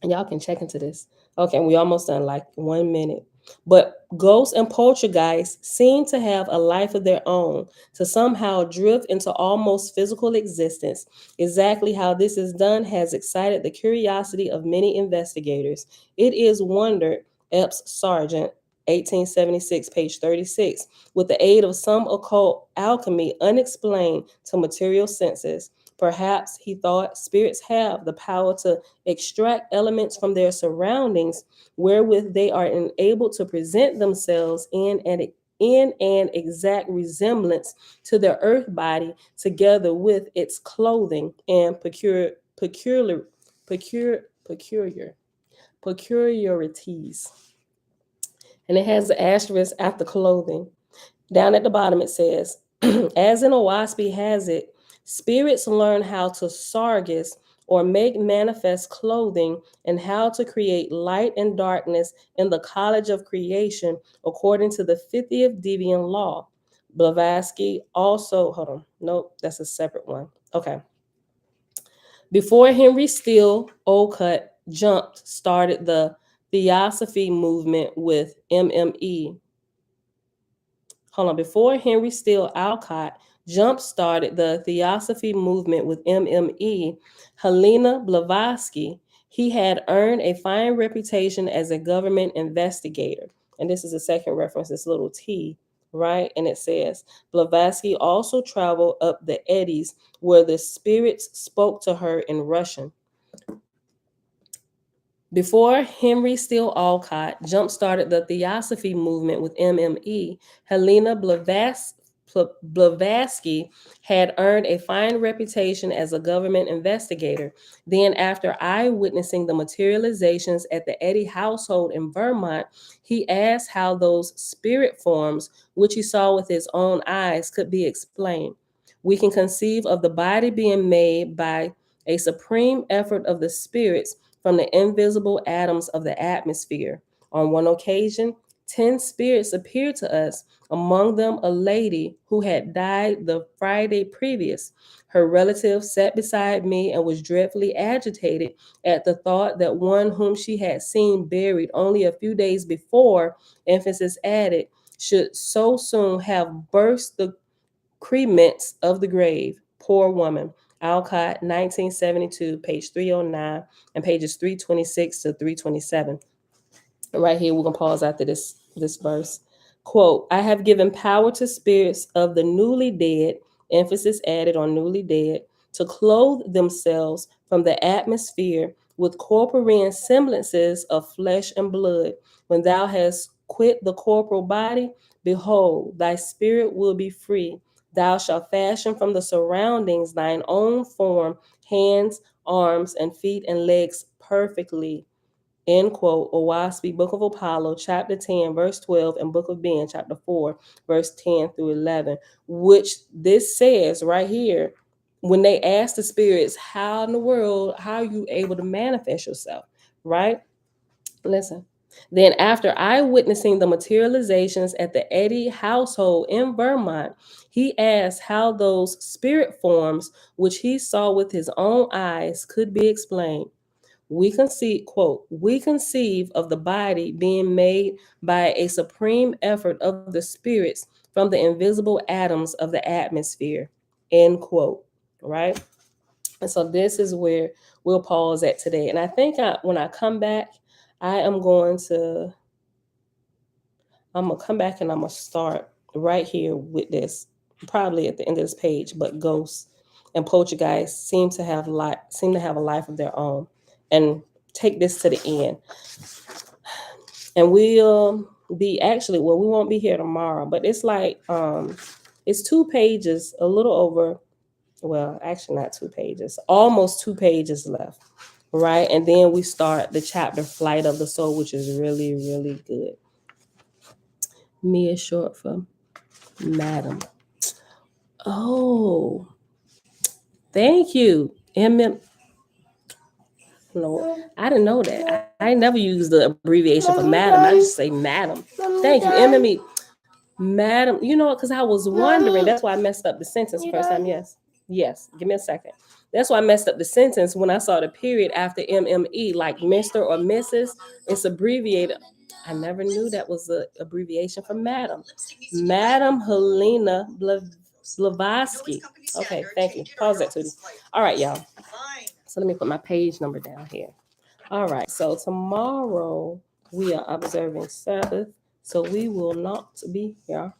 And y'all can check into this. Okay, we almost done, like 1 minute. But ghosts and poltergeists seem to have a life of their own, to somehow drift into almost physical existence. Exactly how this is done has excited the curiosity of many investigators. It is wondered, Epps Sargent, 1876, page 36, with the aid of some occult alchemy unexplained to material senses. Perhaps, he thought, spirits have the power to extract elements from their surroundings wherewith they are enabled to present themselves in an exact resemblance to the earth body, together with its clothing and peculiarities. And it has the asterisk after clothing. Down at the bottom it says, as in Oahspe has it, spirits learn how to sargus or make manifest clothing, and how to create light and darkness in the college of creation according to the 50th deviant law. Blavatsky also, hold on, nope, that's a separate one. Okay. Before Henry Steele Olcott jumped started the Theosophy movement with MME. Hold on, before Henry Steele Alcott jump-started the Theosophy movement with MME, Helena Blavatsky, he had earned a fine reputation as a government investigator. And this is a second reference, this little T, right? And it says, Blavatsky also traveled up the eddies where the spirits spoke to her in Russian. Before Henry Steele Olcott jump-started the Theosophy movement with MME, Helena Blavatsky had earned a fine reputation as a government investigator. Then, after eyewitnessing the materializations at the Eddy household in Vermont, he asked how those spirit forms, which he saw with his own eyes, could be explained. We can conceive of the body being made by a supreme effort of the spirits from the invisible atoms of the atmosphere. On one occasion, 10 spirits appeared to us, among them a lady who had died the Friday previous. Her relative sat beside me and was dreadfully agitated at the thought that one whom she had seen buried only a few days before, emphasis added, should so soon have burst the crements of the grave. Poor woman. Alcott, 1972, page 309, and pages 326 to 327. Right here, we're going to pause after this verse. Quote, I have given power to spirits of the newly dead, emphasis added on newly dead, to clothe themselves from the atmosphere with corporeal semblances of flesh and blood. When thou hast quit the corporal body, behold, thy spirit will be free. Thou shalt fashion from the surroundings thine own form, hands, arms, and feet and legs perfectly. End quote. Oahspe, Book of Apollo, chapter 10, verse 12, and Book of Ben, chapter 4, verse 10 through 11, which this says right here, when they ask the spirits, how in the world, how are you able to manifest yourself, right? Listen. Then, after eyewitnessing the materializations at the Eddy household in Vermont, he asked how those spirit forms, which he saw with his own eyes, could be explained. We conceive, quote, we conceive of the body being made by a supreme effort of the spirits from the invisible atoms of the atmosphere, end quote, right? And so this is where we'll pause at today. And I think when I come back, I'm going to come back and I'm going to start right here with this, probably at the end of this page, but ghosts and poltergeists seem to have a life of their own. And take this to the end. And we'll be we won't be here tomorrow, but it's like it's 2 pages, a little over, well, actually not 2 pages, almost 2 pages left, right? And then we start the chapter Flight of the Soul, which is really, really good. Me is short for Madam. Oh, thank you. No, I didn't know that. I never use the abbreviation for madam. I just say madam. Thank you, MME. Madam, because I was wondering. That's why I messed up the sentence first time. Yes. Give me a second. That's why I messed up the sentence when I saw the period after MME, like Mr. or Mrs. It's abbreviated. I never knew that was an abbreviation for madam. Madam Helena Blavatsky. Okay, thank you. Pause that, Tootie. All right, y'all. So let me put my page number down here. All right, so tomorrow we are observing Sabbath, so we will not be here.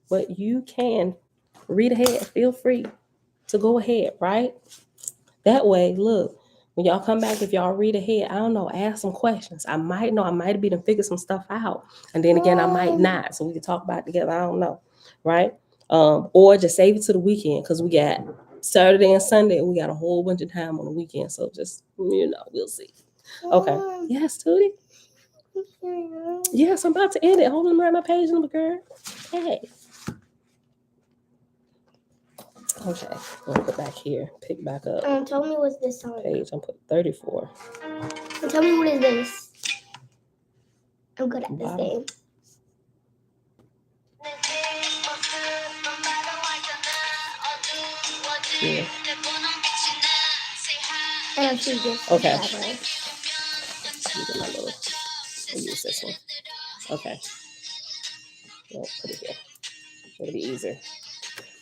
But you can read ahead. Feel free to go ahead, right? That way, look, when y'all come back, if y'all read ahead, I don't know, ask some questions. I might be to figure some stuff out. And then again, I might not. So we can talk about it together. I don't know, right? Or just save it to the weekend because we got Saturday and Sunday. We got a whole bunch of time on the weekend. So just, we'll see. Okay. Yes, Tootie. Yes, I'm about to end it. Hold on, my page number, girl. Hey. Okay, I'm gonna put back here. Pick back up. Tell me what's this on. Page. I'm put 34. Tell me what is this. I'm good at this game. Yeah. I actually just Okay. We'll use this one. Okay. We'll put it here. It'll be easier.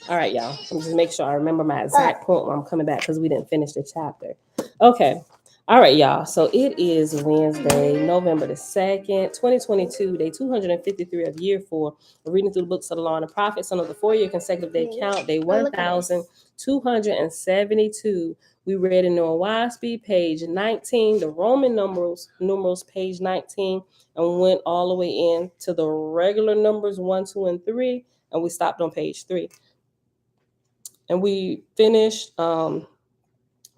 All right, y'all. I'm just make sure I remember my exact point when I'm coming back because we didn't finish the chapter. Okay. All right, y'all. So it is Wednesday, November the 2nd, 2022, day 253 of year 4. We're reading through the books of the Law and the Prophets under the 4-year consecutive day count, day 1272. We read in Oahspe, page 19, the Roman numerals, page 19, and went all the way in to the regular numbers 1, 2, and 3. and we stopped on page 3. And we finished another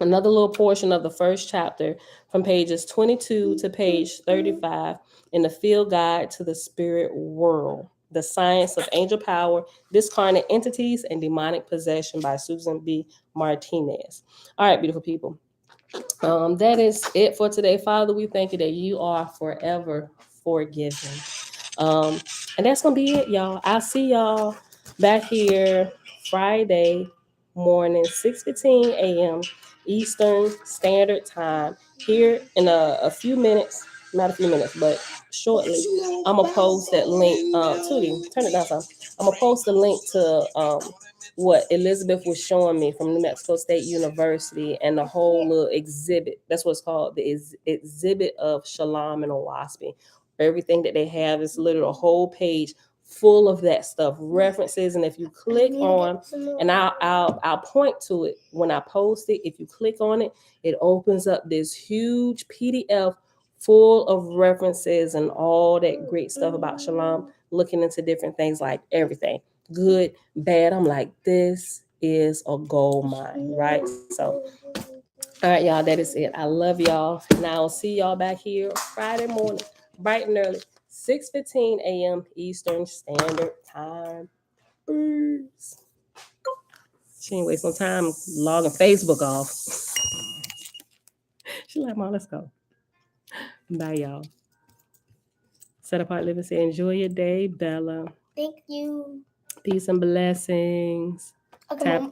little portion of the first chapter from pages 22 to page 35 in the Field Guide to the Spirit World, The Science of Angel Power, Discarnate Entities, and Demonic Possession by Susan B. Martinez. All right, beautiful people. That is it for today. Father, we thank you that you are forever forgiven. And that's going to be it, y'all. I'll see y'all back here Friday morning, 6:15 a.m. Eastern Standard Time. Here in a few minutes, not a few minutes, but shortly, I'm going to post that link. Tootie, turn it down some. I'm going to post the link to what Elizabeth was showing me from New Mexico State University and the whole little exhibit. That's what's called the exhibit of Shalom and Oahspe. Everything that they have is literally a whole page full of that stuff, references. And if you click on, and I'll point to it when I post it. If you click on it, it opens up this huge PDF full of references and all that great stuff about Shalom, looking into different things like everything, good, bad. I'm like, this is a gold mine, right? So, all right, y'all, that is it. I love y'all. And I'll see y'all back here Friday morning, bright and early, 6:15 a.m. Eastern Standard Time. Peace. She ain't waste no time logging Facebook off. She like, Mom, let's go. Bye, y'all. Set Apart Living say, enjoy your day, Bella. Thank you. Peace and blessings. Okay, Tap Mom.